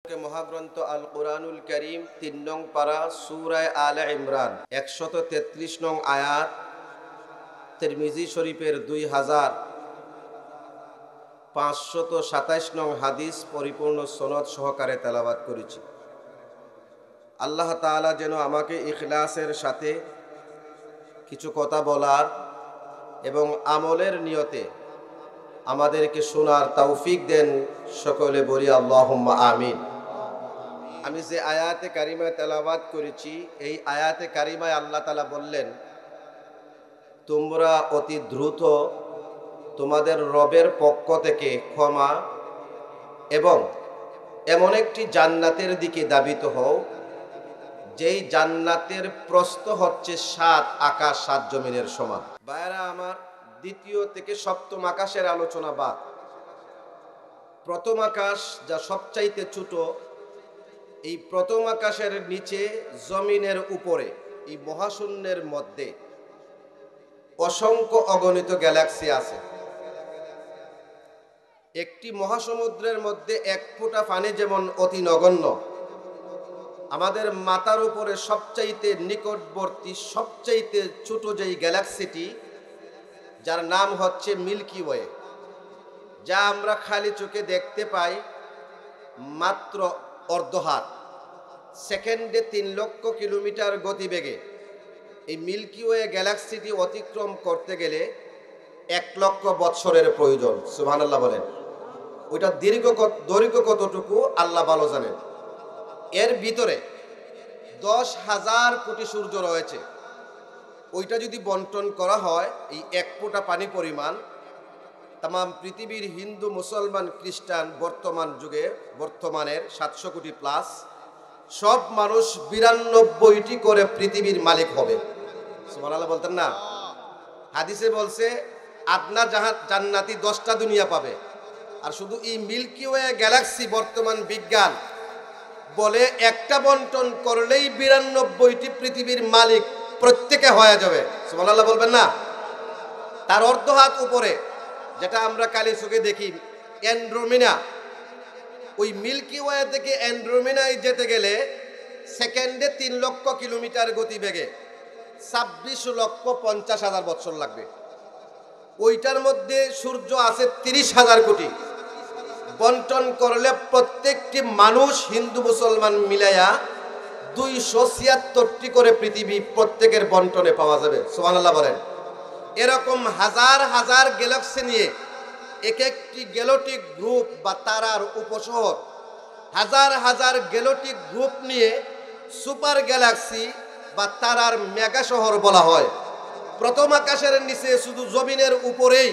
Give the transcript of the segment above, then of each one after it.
মহাগ্রন্থ আল কোরআনুল করিম ৩ নং পারা সূরা আলে ইমরান ১৩৩ নং আয়াত, তিরমিজি শরীফের ২৫২৭ নং হাদিস পরিপূর্ণ সনদ সহকারে তেলাওয়াত করেছি। আল্লাহ তাআলা যেন আমাকে ইখলাসের সাথে কিছু কথা বলার এবং আমলের নিয়তে আমাদেরকে শোনার তৌফিক দেন। সকলে বলি আল্লাহুম্মা আমিন। আমি যে আয়াতে কারিমায় তেলাওয়াত করেছি, এই আয়াতে কারিমায় আল্লাহ তাআলা বললেন, তোমরা অতি দ্রুত তোমাদের রবের পক্ষ থেকে ক্ষমা এবং এমন একটি জান্নাতের দিকে ধাবিত হও, যেই জান্নাতের প্রস্থ হচ্ছে ৭ আকাশ ৭ জমিনের সমান। ভাইরা আমার, দ্বিতীয় থেকে সপ্তম আকাশের আলোচনা বাদ। প্রথম আকাশ যা সবচাইতে ছোট, এই প্রথম আকাশের নিচে জমিনের উপরে এই মহাশূন্যের মধ্যে অসংখ্য অগণিত গ্যালাক্সি আছে। একটি মহাসমুদ্রের মধ্যে এক ফোঁটা পানি যেমন অতি নগণ্য, আমাদের মাথার উপরে সবচাইতে নিকটবর্তী সবচাইতে ছোট যেই গ্যালাক্সিটি, যার নাম হচ্ছে মিল্কি ওয়ে, যা আমরা খালি চোখে দেখতে পাই মাত্র অর্ধহাত, সেকেন্ডে ৩ লক্ষ কিলোমিটার গতিবেগে। এই মিল্কি ওয়ে গ্যালাক্সিটি অতিক্রম করতে গেলে ১ লক্ষ বৎসরের প্রয়োজন। সুবহানাল্লাহ বলেন। ওইটা দৈর্ঘ্য কতটুকু আল্লাহ ভালো জানেন। এর ভিতরে ১০,০০০ কোটি সূর্য রয়েছে। ওইটা যদি বন্টন করা হয়, এই ১ ফোঁটা পানি পরিমাণ তাম পৃথিবীর হিন্দু, মুসলমান, খ্রিস্টান বর্তমানের ৭০০ কোটি প্লাস সব মানুষ ৯২টি করে পৃথিবীর মালিক হবে। সুবহানাল্লাহ বলতেন না? হাদিসে বলছে আদনা জান্নাতি 10টা দুনিয়া পাবে। আর শুধু এই মিল্কি ওয়ে গ্যালাক্সি বর্তমান বিজ্ঞান বলে একটা বন্টন করলেই ৯২টি পৃথিবীর মালিক প্রত্যেকে হয়ে যাবে। সুবহানাল্লাহ বলবেন না? তার অর্ধহাত উপরে যেটা আমরা কালি চোখে দেখি অ্যান্ড্রোমিনা, ওই মিল্কি ওয়ে থেকে অ্যান্ড্রোমিনায় যেতে গেলে সেকেন্ডে ৩ লক্ষ কিলোমিটার গতিবেগে ২৬,৫০,০০০ বছর লাগবে। ওইটার মধ্যে সূর্য আছে ৩০,০০০ কোটি। বন্টন করলে প্রত্যেকটি মানুষ, হিন্দু মুসলমান মিলাইয়া ২৭৬টি করে পৃথিবী প্রত্যেকের বন্টনে পাওয়া যাবে। সুবহানাল্লাহ বলেন। এরকম হাজার হাজার গ্যালাক্সি নিয়ে এক একটি গ্যালাকটিক গ্রুপ বা তারার উপশহর, হাজার হাজার গ্যালাকটিক গ্রুপ নিয়ে সুপার গ্যালাক্সি বা তারার মেগা শহর বলা হয়। প্রথম আকাশের নিচে শুধু জমিনের উপরেই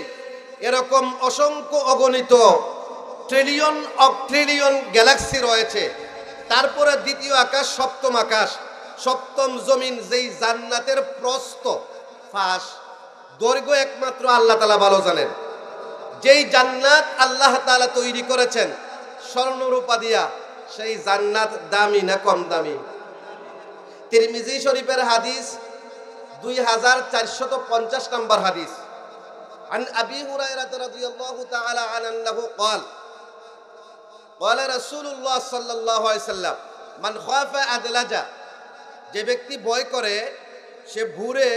এরকম অসংখ্য অগণিত ট্রিলিয়ন অফ ট্রিলিয়ন গ্যালাক্সি রয়েছে। তারপরে দ্বিতীয় আকাশ, সপ্তম আকাশ, সপ্তম জমিন, যেই জান্নাতের প্রস্থ ফাঁস দৈর্ঘ্য একমাত্র আল্লাহ তাআলা ভালো জানেন। যেই জান্নাত আল্লাহ তাআলা তৈরি করেছেন স্বর্ণরূপা দিয়া, সেই জান্নাত দামি না কম দামি? তিরমিজি শরীফের হাদিস ২৪৫০ নম্বর হাদিস। عن أبي هريرة رضي الله تعالى عنه أنه قال قال رسول الله صلى الله عليه وسلم من خاف أدلج, যে ব্যক্তি ভয় করে সে ভোরে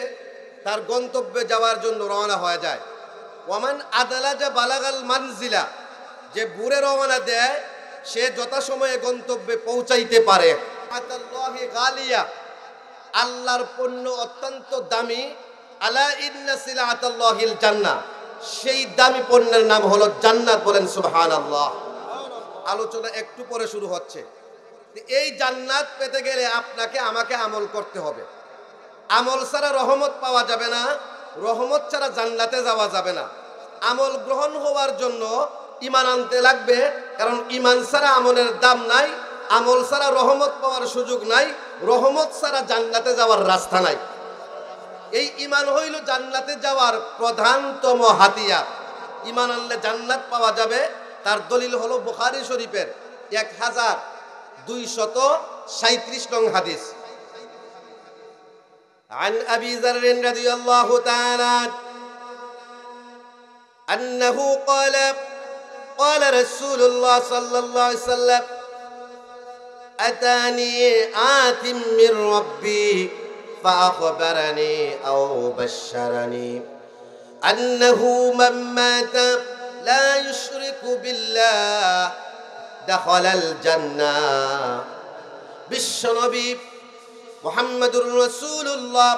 তার গন্তব্যে যাওয়ার জন্য রওনা হয়ে যায়। ওয়ামান আদালাজা বালাগাল মানজিলা, যে ভোরে রওনা দেয় সে যথাসময়ে গন্তব্যে পৌঁছাইতে পারে। আতাল্লাহি গালিয়া, আল্লাহর পণ্য অত্যন্ত দামি। আলা ইন্না সিলাতাল্লাহিল জান্নাহ, সেই দামি পণ্যের নাম হলো জান্নাত। বলেন সুবহানাল্লাহ। আলোচনা একটু পরে শুরু হচ্ছে। এই জান্নাত পেতে গেলে আপনাকে আমাকে আমল করতে হবে। আমল ছাড়া রহমত পাওয়া যাবে না, রহমত ছাড়া জান্নাতে যাওয়া যাবে না। আমল গ্রহণ হওয়ার জন্য ঈমান আনতে লাগবে, কারণ ঈমান ছাড়া আমলের দাম নাই, আমল ছাড়া রহমত পাওয়ার সুযোগ নাই, রহমত ছাড়া জান্নাতে যাওয়ার রাস্তা নাই। এই ঈমান হইল জান্নাতে যাওয়ার প্রধানতম হাতিয়ার। ঈমান আনলে জান্নাত পাওয়া যাবে। তার দলিল হলো বুখারী শরীফের ১২৩৭ নং হাদিস। عن أبي ذر رضي الله تعالى أنه قال قال رسول الله صلى الله عليه وسلم আতানি আতিম মির রাব্বি ফাআখবারানি আও বাশশারানি আন্নাহু মান মাতা লা ইউশরিকু বিল্লাহ দাখালাল জান্নাহ। বিশ্বনবী মুহাম্মদুর রাসূলুল্লাহ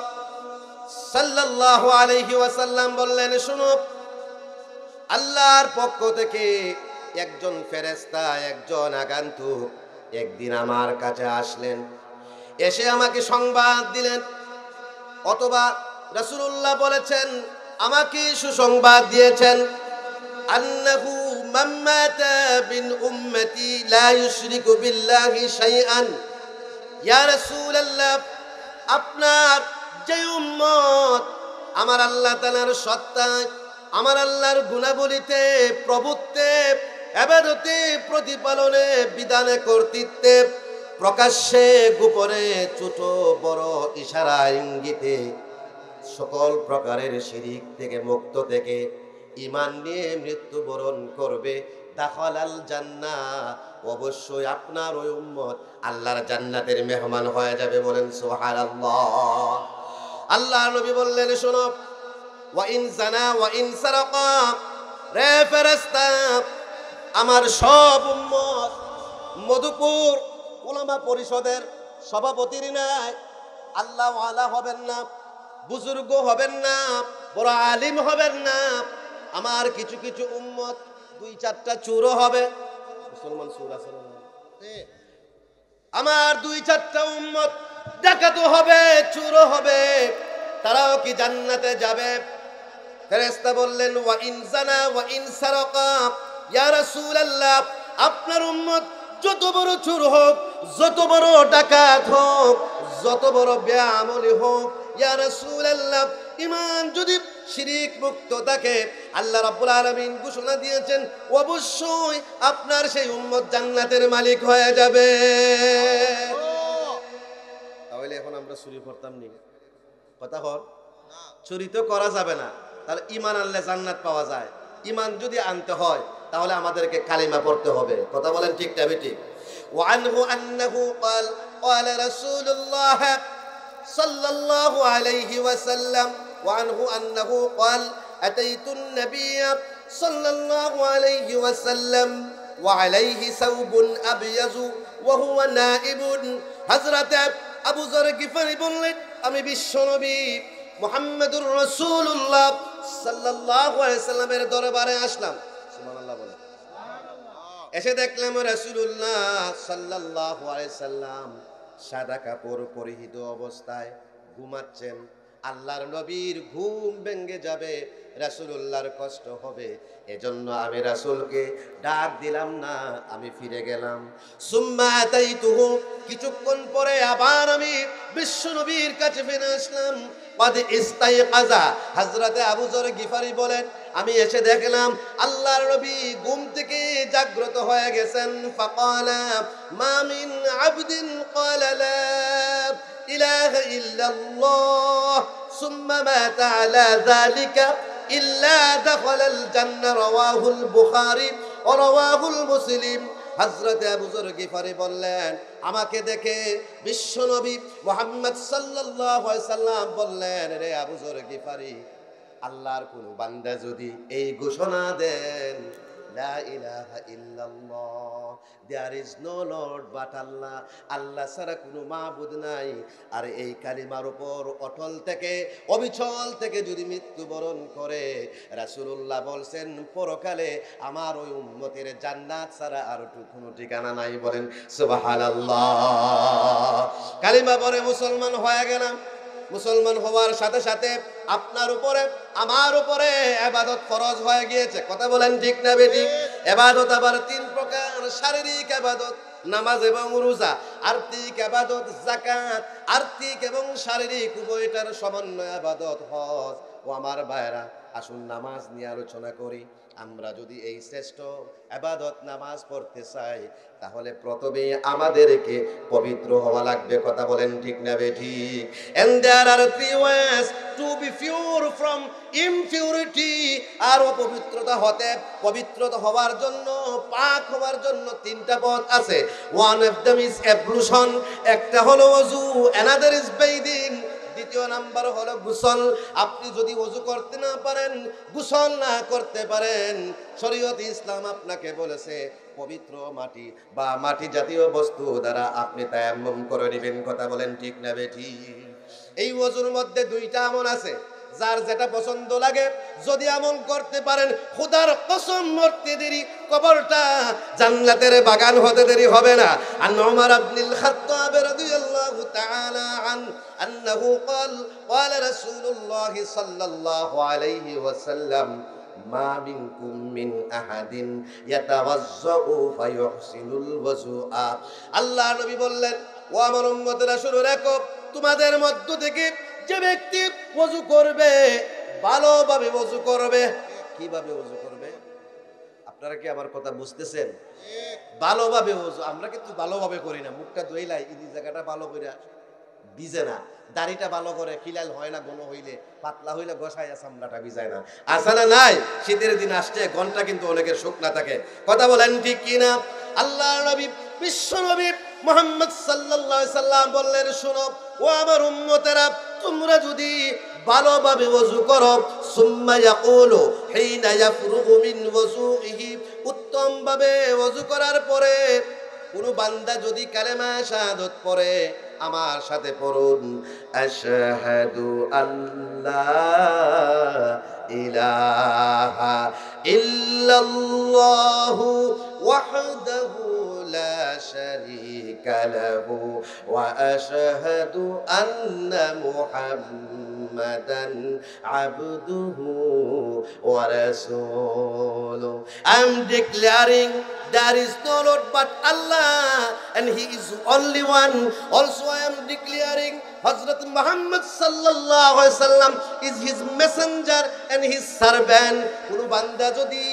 সাল্লাল্লাহু আলাইহি ওয়াসাল্লাম বললেন, শুনো, আল্লাহর পক্ষ থেকে একজন ফেরেশতা, একজন আগন্তুক একদিন আমার কাছে আসলেন, এসে আমাকে সংবাদ দিলেন, অথবা রাসূলুল্লাহ বলেছেন আমাকে সুসংবাদ দিয়েছেন, আন্নাহু মান মাতা বিন উম্মতি লা ইউশরিকু বিল্লাহি শাইআন। ইয়া রাসূলুল্লাহ, আপনার যে উম্মত আমার আল্লাহ তাআলার সত্তায়, আমার আল্লাহর গুণাবলীতে, প্রভুত্বে, ইবাদতে, প্রতিপালনে, বিধানে, কর্তৃত্বে, প্রকাশ্যে গোপনে, ছোট বড়, ইশারা ইঙ্গিতে সকল প্রকারের শিরিক থেকে মুক্ত থেকে ঈমান নিয়ে মৃত্যুবরণ করবে, দাখালাল জান্নাহ, অবশ্যই আপনার ওই উম্মত আল্লাহর জান্নাতের মেহমান হয়ে যাবে। বলেন সুবহানাল্লাহ। আল্লাহর নবী বললেন, শোনো, ওয়া ইন জানা ওয়া ইন সারাকা, রে ফেরেশতা, আমার সব উম্মত মধুপুর উলামা পরিষদের সভাপতির নাই আল্লাহ ওয়ালা হবেন না, বুজুর্গ হবেন না, বড় আলিম হবেন না, আমার কিছু কিছু উম্মত দুই চারটা চুরও হবে। মুসলমান চুর আছে না? আমার দুই চারটা উম্মত ডাকাতও হবে, চুরও হবে, তারাও কি জান্নাতে যাবে? ফেরেশতা বললেন, ওয়া ইন জানা ওয়া ইন সারাকা, ইয়া রাসূলুল্লাহ, আপনার উম্মত যত বড় চোর হোক, যত বড় ডাকাত হোক, যত বড় বেআমলি হোক, ইয়া রাসূলুল্লাহ, ঈমান যদি শিরিক মুক্ত থাকে, আল্লাহ রাব্বুল আলামিন ঘোষণা দিয়েছেন অবশ্যই আপনার সেই উম্মত জান্নাতের মালিক হয়ে যাবে। তাহলে এখন আমরা চুরি করতাম নি? কথা হল, চুরি তো করা যাবে না, তাহলে ঈমান আনলে জান্নাত পাওয়া যায়। ঈমান যদি আনতে হয় তাহলে আমাদেরকে কালিমা পড়তে হবে। কথা বলেন ঠিক না বেঠিক? ওয়ানহু আন্নাহু ক্বাল ক্বালা রাসূলুল্লাহ সাল্লাল্লাহু আলাইহি ওয়াসাল্লাম, ওয়ানহু আন্নাহু ক্বাল আতাইতুন নাবিয়্য সাল্লাল্লাহু আলাইহি ওয়াসাল্লাম ওয়া আলাইহি সাওবুন আবয়াযু ওয়া হুয়া নাইবুন। হযরত আবু যর গিফারি বললেন, আমি বিশ্বনবী মুহাম্মদুর রাসূলুল্লাহ সাল্লাল্লাহু আলাইহি সাল্লামের দরবারে আসলাম। সুবহানাল্লাহ বলেন। এসে দেখলাম রাসূলুল্লাহ সাল্লাল্লাহু আলাইহি সাল্লাম সাদা কাপড় পরিহিত অবস্থায় ঘুমাচ্ছেন। আল্লাহর নবীর ঘুম ভেঙে যাবে, রাসূলুল্লাহর কষ্ট হবে, এজন্য আমি রাসূলকে ডাক দিলাম না, আমি ফিরে গেলাম। সুম্মা আতাইতুহু, কিছুক্ষণ পরে আবার আমি বিশ্ব নবীর কাছে ফিরে আসলাম। ক্বাদ ইস্তাইকাযা, হযরতে আবু যর গিফারি বলেন, আমি এসে দেখলাম আল্লাহর নবী ঘুম থেকে জাগ্রত হয়ে গেছেন। ফাকালা মা মিন আবদিন ক্বালা লা ইলাহা ইল্লাল্লাহ সুম্মা মাতা আলা যালিকা ইল্লা দাখালাল জান্নাহ। রাওয়াহুল বুখারী ওয়া রাওয়াহুল মুসলিম। হযরত আবু যর গিফারি বললেন, আমাকে দেখে বিশ্বনবী মুহাম্মদ সাল্লাল্লাহু আলাইহি সাল্লাম বললেন, রে আবু যর গিফারি, আল্লাহর কোন বান্দা যদি এই ঘোষণা দেন, লা ইলাহা ইল্লাল্লাহ, there is no lord but Allah, আল্লাহ ছাড়া কোনো মাবুদ নাই, আর এই কালিমার উপর অটল থেকে, অবিচল থেকে যদি মৃত্যুবরণ করে, রাসূলুল্লাহ বলছেন পরকালে আমার ওই উম্মতের জান্নাত ছাড়া আর কোনো ঠিকানা নাই। বলেন সুবহানাল্লাহ। কালিমা পরে মুসলমান হয়ে গেলাম। মুসলমান হওয়ার সাথে সাথে আপনার উপরে আমার উপরে ইবাদত ফরজ হয়ে গিয়েছে। কথা বলেন ঠিক না বেঠিক? ইবাদত আবার তিন প্রকার: শারীরিক ইবাদত, নামাজ এবং রোজা; আর্থিক ইবাদত, যাকাত। আর্থিক এবং শারীরিক উভয়টার সমন্বয় ইবাদত হজ। ও আমার ভাইরা, আসুন নামাজ নিয়ে আলোচনা করি। আমরা যদি এই শ্রেষ্ঠ ইবাদত নামাজ পড়তে চাই, তাহলে প্রথমে আমাদেরকে পবিত্র হওয়া লাগবে। কথা বলেন ঠিক না বেঠিক? And there are three ways to be pure from impurity. আর অপবিত্রতা হতে পবিত্রতা হওয়ার জন্য, পাক হওয়ার জন্য তিনটা পথ আছে। One of them is ablution, একটা হলো ওযু, another is bathing, দ্বিতীয় নাম্বার হলো গোসল। আপনি যদি ওযু করতে না পারেন, গোসল না করতে পারেন, শরীয়ত ইসলাম আপনাকে বলেছে পবিত্র মাটি বা মাটি জাতীয় বস্তু দ্বারা আপনি তায়াম্মুম করে নেবেন। কথা বলেন ঠিক না বেঠিক? এই ওযুর মধ্যে দুইটা আমল আছে, যার যেটা পছন্দ লাগে যদি আমল করতে পারেন, খোদার কসম মরতে দেরি, কবরটা জান্নাতের বাগান হতে দেরি হবে না। আন উমর ইবনুল খাত্তাব রাদিয়াল্লাহু তাআলা আন্নাহু ক্বালা রাসূলুল্লাহ সাল্লাল্লাহু আলাইহি ওয়াসাল্লাম মা মিনকুম মিন আহাদিন ইয়াতাওয়াজ্জাউ ফায়ুহসিনুল ওযুআ। আল্লাহর নবী বললেন, ও আমার উম্মতেরা শুনে রাখো, তোমাদের মধ্য থেকে যে ব্যক্তি ওযু করবে, ভালোভাবে ওযু করবে। কিভাবে ওযু করবে? আপনারা কি আমার কথা বুঝতেছেন? ভালোভাবে ওযু। আমরা কিন্তু ভালোভাবে করি না, মুখটা ধুইলাই এই জায়গাটা ভালো করে ভিজে না, দাড়িটা ভালো করে খিলাল হয় না, ঘন হইলে পাতলা হইলে গসাইয়া চামড়াটা ভিজায় না। আসে না? নাই। শীতের দিন আসছে, ঘন্টা কিন্তু অনেকের শুকনা থাকে। কথা বলেন ঠিক কিনা? আল্লাহর নবী, বিশ্ব নবী মুহাম্মদ সাল্লাল্লাহু আলাইহি সাল্লাম বললেন, শোনো ও আমার উম্মতেরা, তোমরা যদি ভালোভাবে ওযু করো, সুম্মা ইয়াকুলু হিনা ইয়াফরুগু মিন ওযুইহি, উত্তম ভাবে ওযু করার পরে কোন বান্দা যদি কালেমা শাহাদাত পড়ে, আমার সাথে পড়ুন, আশহাদু আল্লা ইলাহা ইল্লাল্লাহু ওয়াহদাহু লা শারীকা লাহু ওয়া আশহাদু আন্না মুহাম্মাদান আবদুহু ওয়া রাসূলুহু। I am declaring there is no Lord but Allah and He is only one. Also I am declaring Hazrat Muhammad sallallahu alaihi wasallam is His messenger and His servant. কোন বান্দা যদি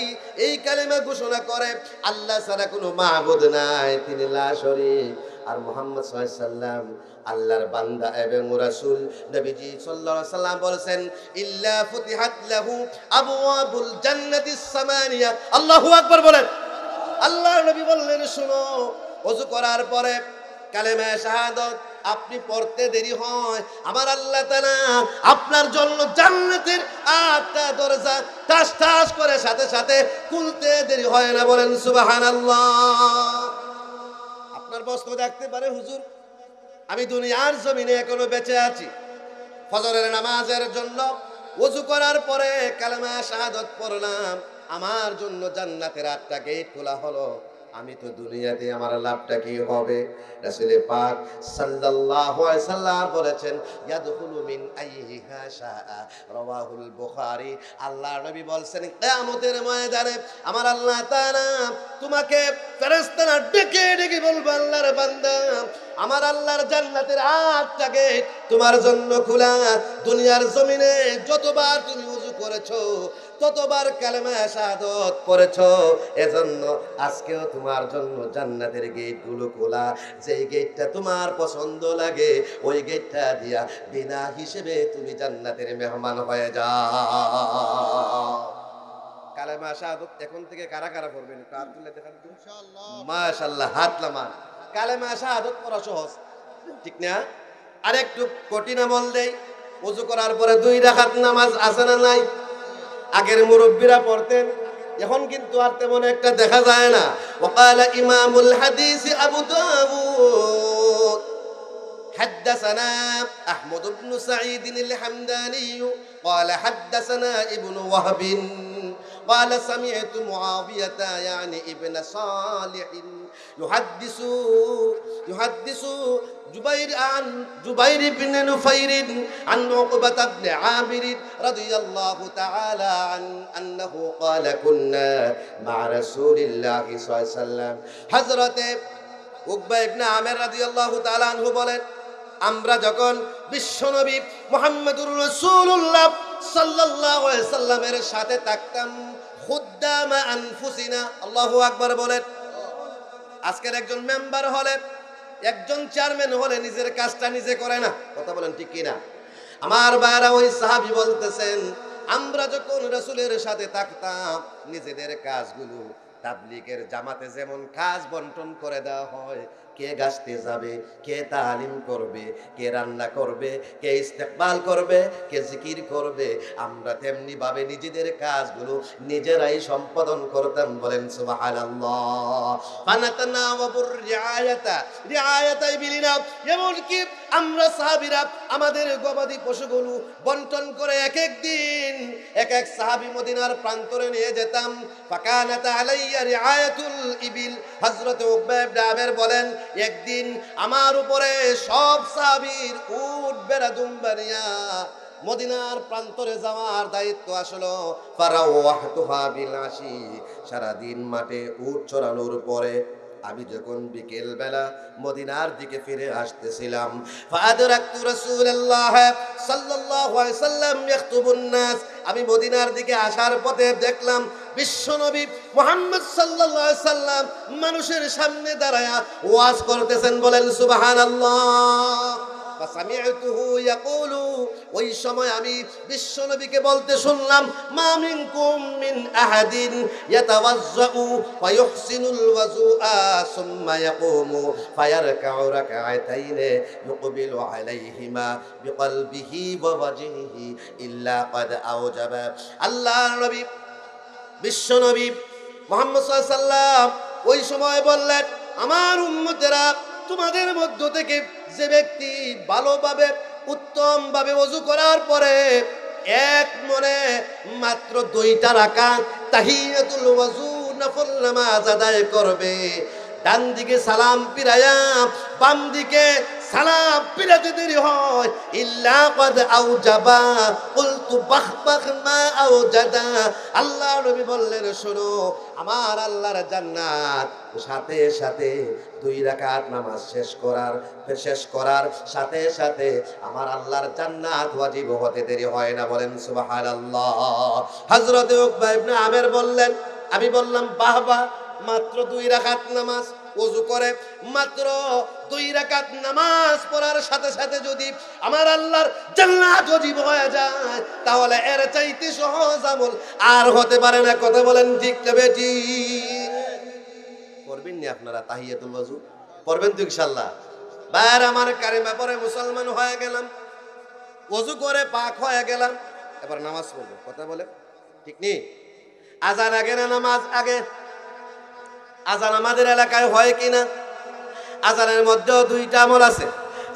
এই কালেমা ঘোষণা করে, আল্লাহ ছাড়া কোনো মাবুদ নাই, তিনি লা শরীক, আর মুহাম্মদ সাল্লাল্লাহু আলাইহি ওয়াসাল্লাম আল্লাহর বান্দা এবং রাসূল। নবীজি সাল্লাল্লাহু আলাইহি ওয়াসাল্লাম বলেছেন, ইল্লা ফুতিহাত লাহু আবওয়াবুল জান্নাতিস সামানিয়া। আল্লাহু আকবার বলেন। আল্লাহর নবী বললেন, শুনো, ওযু করার পরে কালেমা শাহাদাত আপনি পড়তে দেরি হয়, আমার আল্লাহ তাআলা আপনার জন্য জান্নাতের 8টা দরজা টাস টাস করে সাথে সাথে খুলতে দেরি হয় না। বলেন সুবহানাল্লাহ। আপনার প্রশ্ন দেখতে পারে, হুজুর আমি দুনিয়ার জমিনে এখনো বেঁচে আছি, ফজরের নামাজের জন্য ওযু করার পরে কালেমা শাহাদাত পড়লাম, আমার জন্য জান্নাতের 8টা গেট খোলা হলো, আমি তো দুনিয়াতে আমার লাভটা কি হবে? রাসূল পাক সাল্লাল্লাহু আলাইহি সাল্লাম বলেছেন, ইয়াদখুলু মিন আইয়িহা শাআ, রাওয়াহুল বুখারী। আল্লাহর নবী বলেন, কিয়ামতের ময়দানে আমার আল্লাহ তাআলা তোমাকে ফেরেশতারা ডেকে ডেকে বলবে, আল্লাহর বান্দা, আমার আল্লাহর জান্নাতের 8টা গেট তোমার জন্য খোলা। দুনিয়ার জমিনে যতবার তুমি ওযু করেছো, ততবার কালেমা শাহাদাত পড়েছো, এজন্য আজকেও তোমার জন্য জান্নাতের গেটগুলো খোলা। যেই গেটটা তোমার পছন্দ লাগে, ওই গেটটা দিয়া বিনা হিসেবে তুমি জান্নাতের মেহমান হয়ে যাও। কালেমা শাহাদাত এখন থেকে কারা কারা পড়বেন? একটু হাত তুলে দেখান তো। ইনশাআল্লাহ। মাশাআল্লাহ, হাত নামান। কালেমা শাহাদাত পড়া সহজ, ঠিক না? আর একটু কঠিন আমল দেই। ওযু করার পরে 2 রাকাত নামাজ আছে না নাই? আগের মুরব্বীরা পড়তেন, এখন কিন্তু আর তেমন একটা দেখা যায় না। ওয়াকালা ইমামুল হাদিস আবু দাউদ حدثنا أحمد بن سعيد الحمداني قال حدثنا ابن وهب قال سمعت معاوية يعني ابن صالح يحدث جبير بن نفير عن عقبة بن عامر رضي الله تعالى عنه أنه قال كنا مع رسول الله صلى الله عليه وسلم। حضرت উকবা ইবনে আমির রাদিয়াল্লাহু তাআলা আনহু বলেন, আমরা যখন বিশ্বনবী মুহাম্মদুর রাসূলুল্লাহ সাল্লাল্লাহু আলাইহি সাল্লামের সাথে থাকতাম খুদ্দামা আনফুসিনা। আল্লাহু আকবার বলেন। আজকের একজন মেম্বার হলে, একজন চেয়ারম্যান হলে নিজের কাজটা নিজে করে না, কথা বলেন ঠিক কিনা? আমার ভাইরা, ওই সাহাবী বলতেছেন আমরা যখন রাসূলের সাথে থাকতাম নিজেদের কাজগুলো তাবলীগের জামাতে যেমন কাজ বন্টন করে দেওয়া হয়, কে গাছতে যাবে, কে তালিম করবে, কে রান্না করবে, কে ইস্তেকবাল করবে, কে জিকির করবে, আমরা তেমনি ভাবে নিজেদের কাজগুলো নিজেরাই সম্পাদন করতাম। বলেন সুবহানাল্লাহ। ফানাতানাওয়াবুর রিআয়াতা ইবিলিনা, এমনকি আমরা সাহাবীরা আমাদের গবাদি পশুগুলো বন্টন করে এক এক দিন এক এক সাহাবী মদিনার প্রান্তরে নিয়ে যেতাম। ফাকানাত আলাইয়া রিআয়াতুল ইবিল। হযরত উকবা ইবনে আমের বলেন একদিন আমার উপরে সব সাহাবীর উট বেড়া দুম্বা নিয়া মদিনার প্রান্তরে যাওয়ার দায়িত্ব আসলো। ফারাওয়াহতুহা বিল আশি, সারা দিন মাঠে উট চড়ানোর পরে আমি যখন বিকেল বেলা মদিনার দিকে ফিরে আসতেছিলাম, ফাদরাকতু রাসূলুল্লাহ সাল্লাল্লাহু আলাইহি সাল্লাম ইয়াখতুবুন নাস, আমি মদিনার দিকে আসার পথে দেখলাম বিশ্বনবী মুহাম্মদ সাল্লাল্লাহু আলাইহি সাল্লাম মানুষের সামনে দাঁড়ায়া ওয়াজ করতেছেন। বলেন সুবহানাল্লাহ। ফাসামি'তুহু ইয়াকুলু, ওই সময় আমি বিশ্বনবীকে বলতে শুনলাম মা মিনকুম মিন আহাদিন ইয়াতাওয়াজ্জাউ ওয়া ইহসিনুল ওয়াজুআ সুম্মা ইয়াকুমু ফায়ারকাউ রাকআতাইন ইউকবিলু আলাইহিমা বিকলবিহি ওয়া ওয়াজহিহি ইল্লা ক্বাদ আওজাবা। আল্লাহর নবী বিশ্বনবী মুহাম্মদ সাল্লাল্লাহু আলাইহি সাল্লাম ওই সময় বললেন আমার উম্মতেরা, তোমাদের মধ্য থেকে যে ব্যক্তি ভালোভাবে উত্তমভাবে ওযু করার পরে এক মনে মাত্র 2টা রাকাত তাহিয়াতুল ওযু নফল নামাজ আদায় করবে, ডান দিকে সালাম ফিরায়া বাম দিকে সালাম ফিরাতে দেরি হয়, ইল্লা ক্বাদ আওজাবা কুলতু বাখবাখ মা আওজাদা। আল্লাহ নবী বললেন শোনো, আমার আল্লাহর জান্নাত সাথে সাথে 2 রাকাত নামাজ শেষ করার সাথে সাথে আমার আল্লাহর জান্নাত ওয়াজিব হতে দেরি হয় না। বলেন সুবহানাল্লাহ। হযরত উকবা ইবনে আমের বললেন, আমি বললাম বাহ বাহ, মাত্র 2 রাকাত নামাজ ওযু করে মাত্র 2 রাকাত নামাজ পড়ার সাথে সাথে যদি আমার আল্লাহর জান্নাত ওয়াজিব হয়ে যায়, তাহলে এর চাইতে সহজ আমল আর হতে পারে না। কথা বলেন ঠিক না বেটি? করবেন নি আপনারা তাহিয়াতুল ওযু? পড়বেন তো ইনশাআল্লাহ? বাইরে আমার কারিমা পরে মুসলমান হয়ে গেলাম, ওযু করে পাক হয়ে গেলাম, এবার নামাজ পড়ব। কথা বলে ঠিক নেই? আজান আগে না নামাজ আগে? আজান আমাদের এলাকায় হয় কিনা? আজানের মধ্যেও 2টা আমল আছে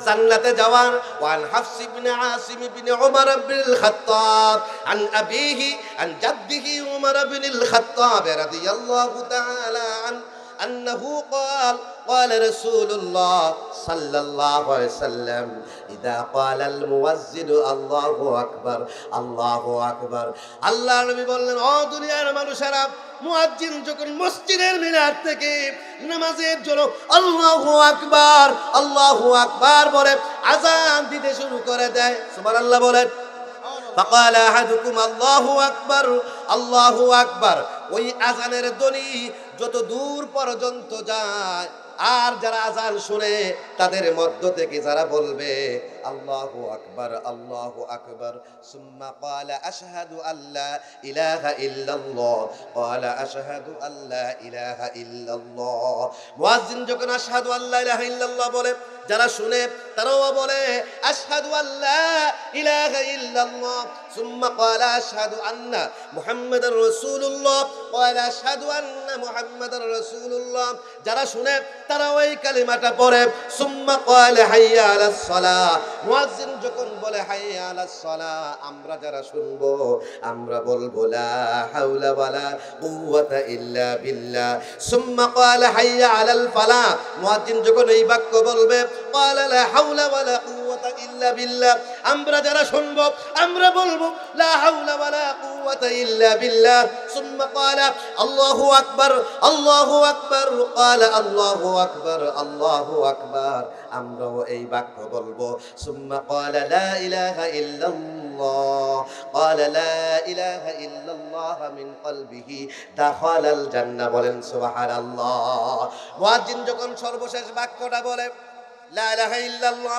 জান্নাতে যাওয়ার। ওয়ান হাফস ইবনে আসিম ইবনে উমর ইবনুল খাত্তাব আন আবিহি আন জাদ্দিহি উমর ইবনুল খাত্তাব রাদিয়াল্লাহু তাআলা আন أنه قال رسول الله صلى الله عليه وسلم إذا قال المؤذن الله أكبر الله أكبر। আল্লাহ নবী বললেন, ও দুনিয়ার মানুষেরা, মুয়াজ্জিন যখন মসজিদের মিনার থেকে নামাজের জন্য আল্লাহু আকবার আল্লাহু আকবার বলে আযান দিতে শুরু করে দেয়, সুবহানাল্লাহ বলেন। فقال احدكم الله اكبر الله اكبر, ওই আযানের ধ্বনি যত দূর পর্যন্ত যায় আর যারা আযান শুনে তাদের মধ্য থেকে যারা বলবে আল্লাহু আকবার আল্লাহু আকবার, সুম্মা ক্বালা আশহাদু আল্লা ইলাহা ইল্লাল্লাহ ক্বালা আশহাদু আল্লা ইলাহা ইল্লাল্লাহ। মুয়াজ্জিন যখন আশহাদু আল্লা ইলাহা ইল্লাল্লাহ বলে, যারা শুনে তারাও বলে আশহাদু আল্লা ইলাহা ইল্লাল্লাহ, সুম্মা ক্বালা আশহাদু আন্না মুহাম্মাদার রাসূলুল্লাহ ক্বালা আশহাদু আন্না মুহাম্মাদার রাসূলুল্লাহ। যারা শুনে তারা ওই কালিমাটা পড়ে, সুম্মা ক্বালা হাইয়া আলাস সালাহ। মুয়াজ্জিন যখন বলে হাইয়া আলাস সালাহ, আমরা যারা শুনবো আমরা বলবো লা হাওলা ওয়ালা কুওয়াতা ইল্লা বিল্লাহ। সুম্মা ক্বালা হাইয়া আলাল ফালাহ, মুয়াজ্জিন যখন এই বাক্য বলবে ক্বালা লা হাওলা ওয়ালা কুওয়াতা ইল্লা বিল্লাহ। আমরা যারা শুনবো আমরা বলবো লা হাওলা ওয়ালা কুওয়াতা ইল্লা বিল্লাহ। সুম্মা ক্বালা আল্লাহু আকবার, আল্লাহু আকবার, ক্বালা আল্লাহু আকবার, আল্লাহু আকবার। আমরাও এই বাক্য বলবো। সুম্মা ক্বালা লা ইলাহা ইল্লাল্লাহ, ক্বালা লা ইলাহা ইল্লাল্লাহ মিন কলবিহি দাখালাল জান্নাহ। বলেন সুবহানাল্লাহ। মুয়াজ্জিন যখন সর্বশেষ বাক্যটা বলে লা ইলাহা ইল্লাল্লাহ,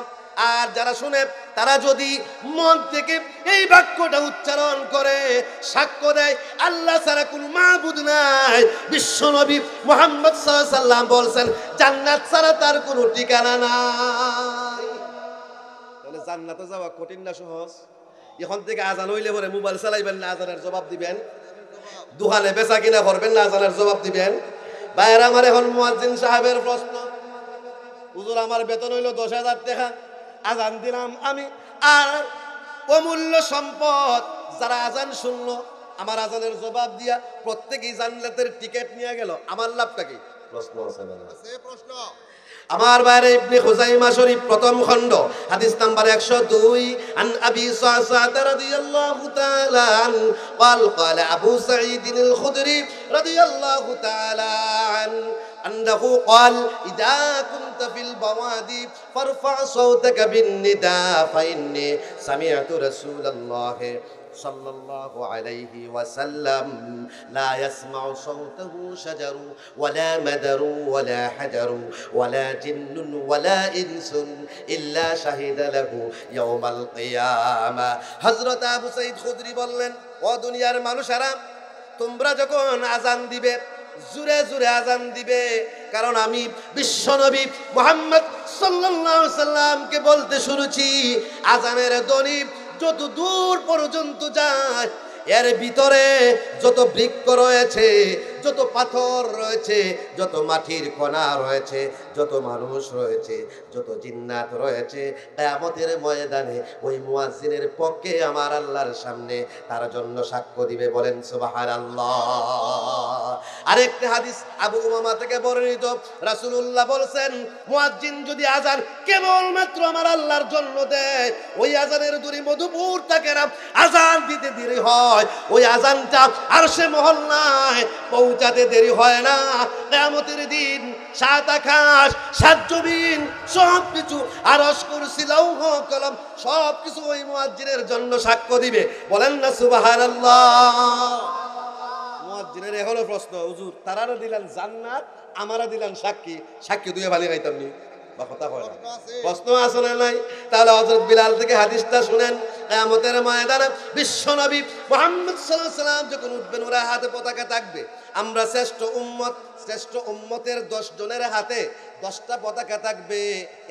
আর যারা শুনে তারা যদি মন থেকে এই বাক্যটা উচ্চারণ করে সাক্ষ্য দেয় আল্লাহ ছাড়া কোনো মাবুদ নাই, বিশ্বনবী মুহাম্মদ সাল্লাল্লাহু আলাইহি সাল্লাম বলছেন জান্নাত ছাড়া তার কোনো ঠিকানা নাই। তাহলে জান্নাতে যাওয়া কঠিন না সহজ? এখন থেকে আজান হইলে পরে মোবাইল চালাইবেন না, আজানের জবাব দিবেন। দোকানে বেচা কিনা করবেন না, আজানের জবাব দিবেন। ভাইয়েরা আমার, এখন মুয়াজ্জিন সাহেবের প্রশ্ন, হুজুর আমার বেতন হইল 10,000 টাকা, আজান দিলাম আমি, আর অমূল্য সম্পদ যারা আজান শুনলো আমার আজানের জবাব দিয়া প্রত্যেকেই জান্নাতের টিকিট নিয়ে গেল, আমার লাভটা কি? প্রশ্ন আছে প্রশ্ন। আমার বাইরে ইবনে খুজাইমা শরীফ প্রথম খণ্ড হাদিস নাম্বার 102 আন আবি সা'সা'তা রাদিয়াল্লাহু তাআলা আন قال قال আবু সাঈদ আল খুদরি রাদিয়াল্লাহু তাআলা আন أنه قال إذا كنت في البوادي فارفع صوتك بالنداء فإني سمعت رسول الله صلى الله عليه وسلم لا يسمع صوته شجر ولا مدر ولا حجر ولا جن ولا إنس إلا شهد له يوم القيامة. হযরত আবু সাঈদ খুদরি বললেন, ও দুনিয়ার মানুষেরা, তোমরা যখন আজান দিবে জোরে জোরে আজান দিবে, কারণ আমি বিশ্বনবী মুহাম্মদ সাল্লাল্লাহু আলাইহি সাল্লামকে বলতে শুনেছি আজানের ধ্বনি যত দূর পর্যন্ত যায়, এর ভিতরে যত বৃক্ষ রয়েছে, যত পাথর রয়েছে, যত মাটির কণা রয়েছে, যত মানুষ রয়েছে, যত জিন্নাত রয়েছে, কিয়ামতের ময়দানে ওই মুয়াজ্জিনের পক্ষে আমার আল্লাহর সামনে তার জন্য সাক্ষ্য দিবে। বলেন সুবহানাল্লাহ। আরেকটা হাদিস আবু উমামা থেকে বর্ণিত, রাসূলুল্লাহ বলেন মুয়াজ্জিন যদি আজান কেবলমাত্র আমার আল্লাহর জন্য দেয়, ওই আজানের দূরে মধুপুর থাকে না, আজান দিতে দেরি হয়, ওই আজানটা আরশে মহল্লায় পৌঁছাতে দেরি হয় না। কিয়ামতের দিন সাত আকাশ সাত জমিন সবকিছু আরশ কুরসি লৌহ কলম সবকিছু ওই মুয়াজ্জিনের জন্য সাক্ষ্য দিবে। বলেন না সুবহানাল্লাহ। মুয়াজ্জিনের এখনো প্রশ্ন, হুজুর তারারা দিলেন জান্নাত, আমারা দিলেন সাক্ষী, সাক্ষী দুয়ে ভালো গাইতাম নি বা কথা হয় না? প্রশ্ন আছে না নাই? তাহলে হযরত বিলাল থেকে হাদিসটা শুনেন। কিয়ামতের ময়দানে বিশ্বনবী মুহাম্মদ সাল্লাল্লাহু আলাইহি সাল্লাম যখন উঠবেন, ওরা হাতে পতাকা থাকবে। আমরা শ্রেষ্ঠ উম্মতের 10 জনের হাতে 10টা পতাকা থাকবে,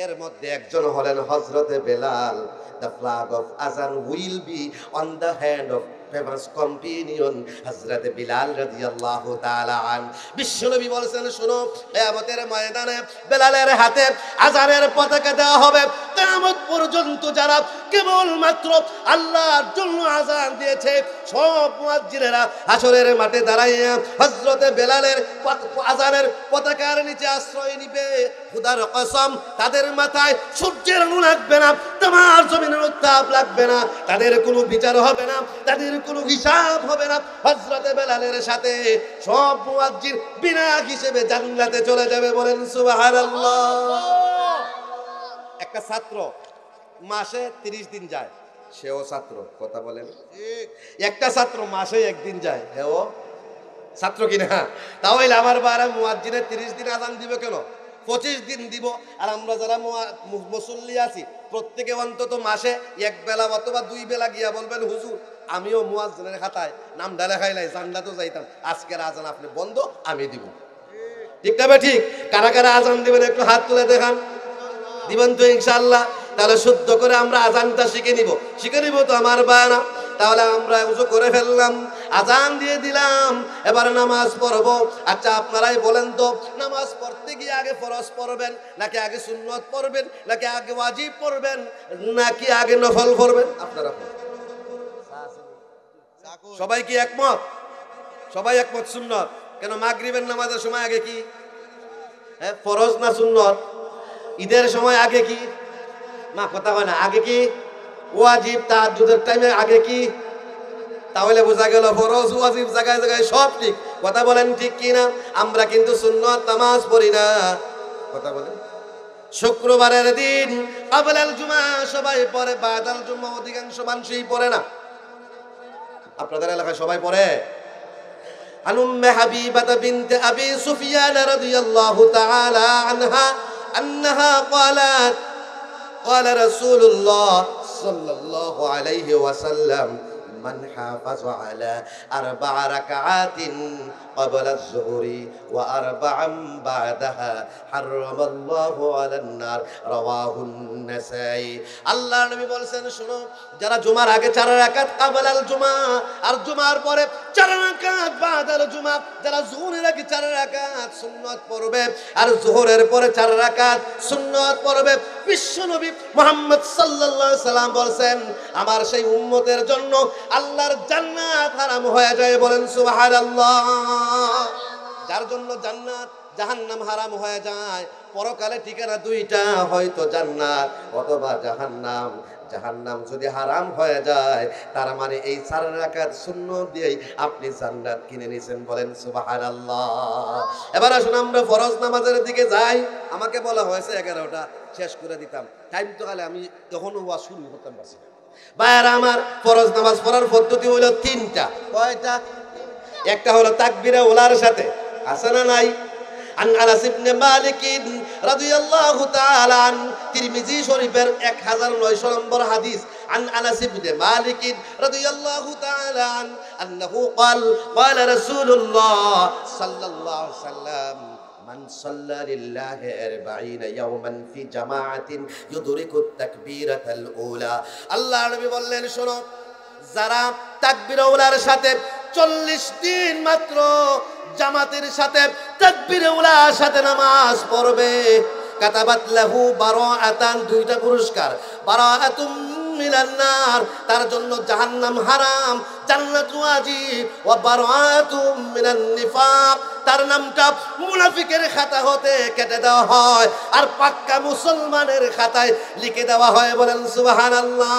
এর মধ্যে একজন হলেন হযরতে Belal. The flag of Azan will be on the hand of famous companion হযরত বিলাল রাদিয়াল্লাহু তাআলা আন। বিশ্বনবী বলেছেন, শুনো, কিয়ামতের ময়দানে বেলালের হাতে আজানের পতাকা দেওয়া হবে। কিয়ামত পর্যন্ত যারা কেবলমাত্র আল্লাহর জন্য আজান দিয়েছে সব মুয়াজ্জিনেরা হাসরের মাঠে দাঁড়াইয়া হযরত বেলালের আজানের পতাকার নিচে আশ্রয় নিবে। খোদার কসম, তাদের মাথায় সূর্যের আলো লাগবে না, তোমার জমিনের উত্তাপ লাগবে না, তাদের কোনো বিচার হবে না, তাদের কোনো হিসাব হবে না। হযরত বেলালের সাথে সব মুয়াজ্জিন বিনা হিসেবে জান্নাতে চলে যাবে। বলেন সুবহানাল্লাহ। একটা ছাত্র মাসে 30 দিন যায়, সেও ছাত্র। কথা বলেন। একটা ছাত্র মাসে 1 দিন যায়, হেও ছাত্র কিনা? তাহলে আমার বারা মুয়াজ্জিনের 30 দিন আজান দিবে কেন? 25 দিন দিব। আর আমরা যারা মুসল্লি আছি প্রত্যেকে অন্তত মাসে 1 বেলা অথবা 2 বেলা গিয়া বলবেন, হুজুর আমিও মুয়াজ্জিনের খাতায় নামটা লেখাইলাই, জান্নাতও যাইতাম, আজকের আজান আপনি বন্ধ, আমি দিব। ঠিক না? ঠিক। কারা কারা আজান দিবেন একটু হাত তুলে দেখান। দিবেন তো ইনশাআল্লাহ? তাহলে শুদ্ধ করে আমরা আজানটা শিখে নিব তো আমার বায়ানা। তাহলে আমরা উযু করে ফেললাম, আজান দিয়ে দিলাম, এবার নামাজ পড়ব। আচ্ছা আপনারাই বলেন তো, নামাজ পড়তে গিয়ে আগে ফরজ পড়বেন নাকি আগে সুন্নত পড়বেন নাকি আগে ওয়াজিব পড়বেন নাকি আগে নফল পড়বেন? আপনারা সবাই কি একমত? সবাই একমত সুন্নত। কেন? মাগরিবের নামাজের সময় আগে কি ফরজ না সুন্নত? ঈদের সময় আগে কি? মা কথা হয় না, আগে কি ওয়াজিব, তাহাজ্জুদের টাইমে আগে কি? তাহলে বোঝা গেল ফরজ ওয়াজিব জায়গায় জায়গায় সব ঠিক। কথা বলেন ঠিক কি না? আমরা কিন্তু সুন্নাত নামাজ পড়ি না। কথা বলেন, শুক্রবারের দিন ক্বাবলাল জুমা সবাই পড়ে, বাদাল জুমা অধিকাংশ মানুষই পড়ে না। আপনাদের এলাকায় সবাই পড়ে? عن أم حبيبة بنت أبي سفيان رضي الله تعالى عنها أنها قالت قال رسول الله صلى الله عليه وسلم من حافظ على 4 ركعات قبل الظهر وأربعا بعدها حرم الله على النار رواه النسائي। আল্লাহর নবী বলেন, শুনো, যারা জুমার আগে 4 রাকাত ক্বাবলাল জুমা আর জুমার পরে 4 রাকাত বাদাল জুমা, যারা যোহরের আগে 4 রাকাত সুন্নাত পড়বে আর যোহরের পরে 4 রাকাত সুন্নাত পড়বে, বিশ্বনবী মুহাম্মদ সাল্লাল্লাহু আলাইহি সাল্লাম বলেন, আমার সেই উম্মতের জন্য আল্লাহর জান্নাত হারাম হয়ে যায়। বলেন সুবহানাল্লাহ। যার জন্য জান্নাত জাহান্নাম হারাম হয়ে যায়, পরকালে ঠিকানা দুইটা, হয়তো জান্নাত অথবা জাহান্নাম। জাহান্নাম যদি হারাম হয়ে যায়, তার মানে এই 4 রাকাত সুন্নাত দিয়েই আপনি জান্নাত কিনে নিছেন। বলেন সুবহানাল্লাহ। এবার আসুন আমরা ফরজ নামাজের দিকে যাই। আমাকে বলা হয়েছে 11টা শেষ করে দিতাম, টাইম তো খালে আমি তখনও ওয়াজ শুরু করতাম পারছি না। ভাইরা আমার, ফরজ নামাজ পড়ার পদ্ধতি হলো 3টা। কয়টা? একটা হলো তাকবীরে উলার সাথে, আছে না নাই? عن أنس بن مالك رضي الله تعالى عنه তিরমিজি শরীফের 1900 নম্বর হাদিস। عن أنس بن مالك رضي الله تعالى عنه أنه قال قال رسول الله صلى الله عليه وسلم من صلى لله 40 يوما في جماعة يدرك التكبيرة الأولى। আল্লাহ নবী বললেন, শোনো, যারা তাকবীরে উলার সাথে 40 দিন মাত্র জামাতের সাথে তাকবীরে উলার সাথে নামাজ পড়বে, কাতাবাত লাহু বারাআতান, 2টা পুরস্কার, বারাআতুম মিনান নার, তার জন্য জাহান্নাম হারাম, জান্নাত ওয়াজিব, ওয়া বারাআতুম মিনান নিফাক, তার নামটা মুনাফিকের খাতা হতে কেটে দেওয়া হয় আর পাক্কা মুসলমানের খাতায় লিখে দেওয়া হয়। বলেন সুবহানাল্লাহ।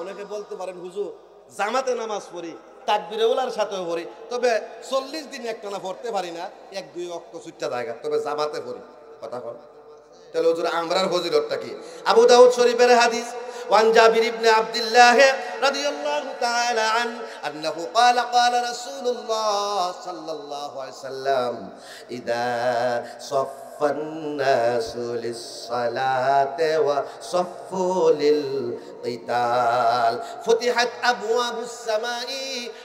অনেকে বলতে পারেন, হুজুর জামাতে নামাজ পড়ি, তাকবীরে উলার সাথেও পড়ি, তবে 40 দিন একটানা পড়তে পারি না, 1-2 ওয়াক্ত ছুটটা জায়গা, তবে জামাতে পড়ি। কথা বল, তাহলে হুজুর আমরার ফজিলতটা কি? আবু দাউদ শরীফের হাদিস। وعن جابر بن عبد الله رضي الله تعالى عنه أنه قال قال رسول الله صلى الله عليه وسلم إذا صف الناس للصلاة وصفوا للقتال فتحت أبواب السماء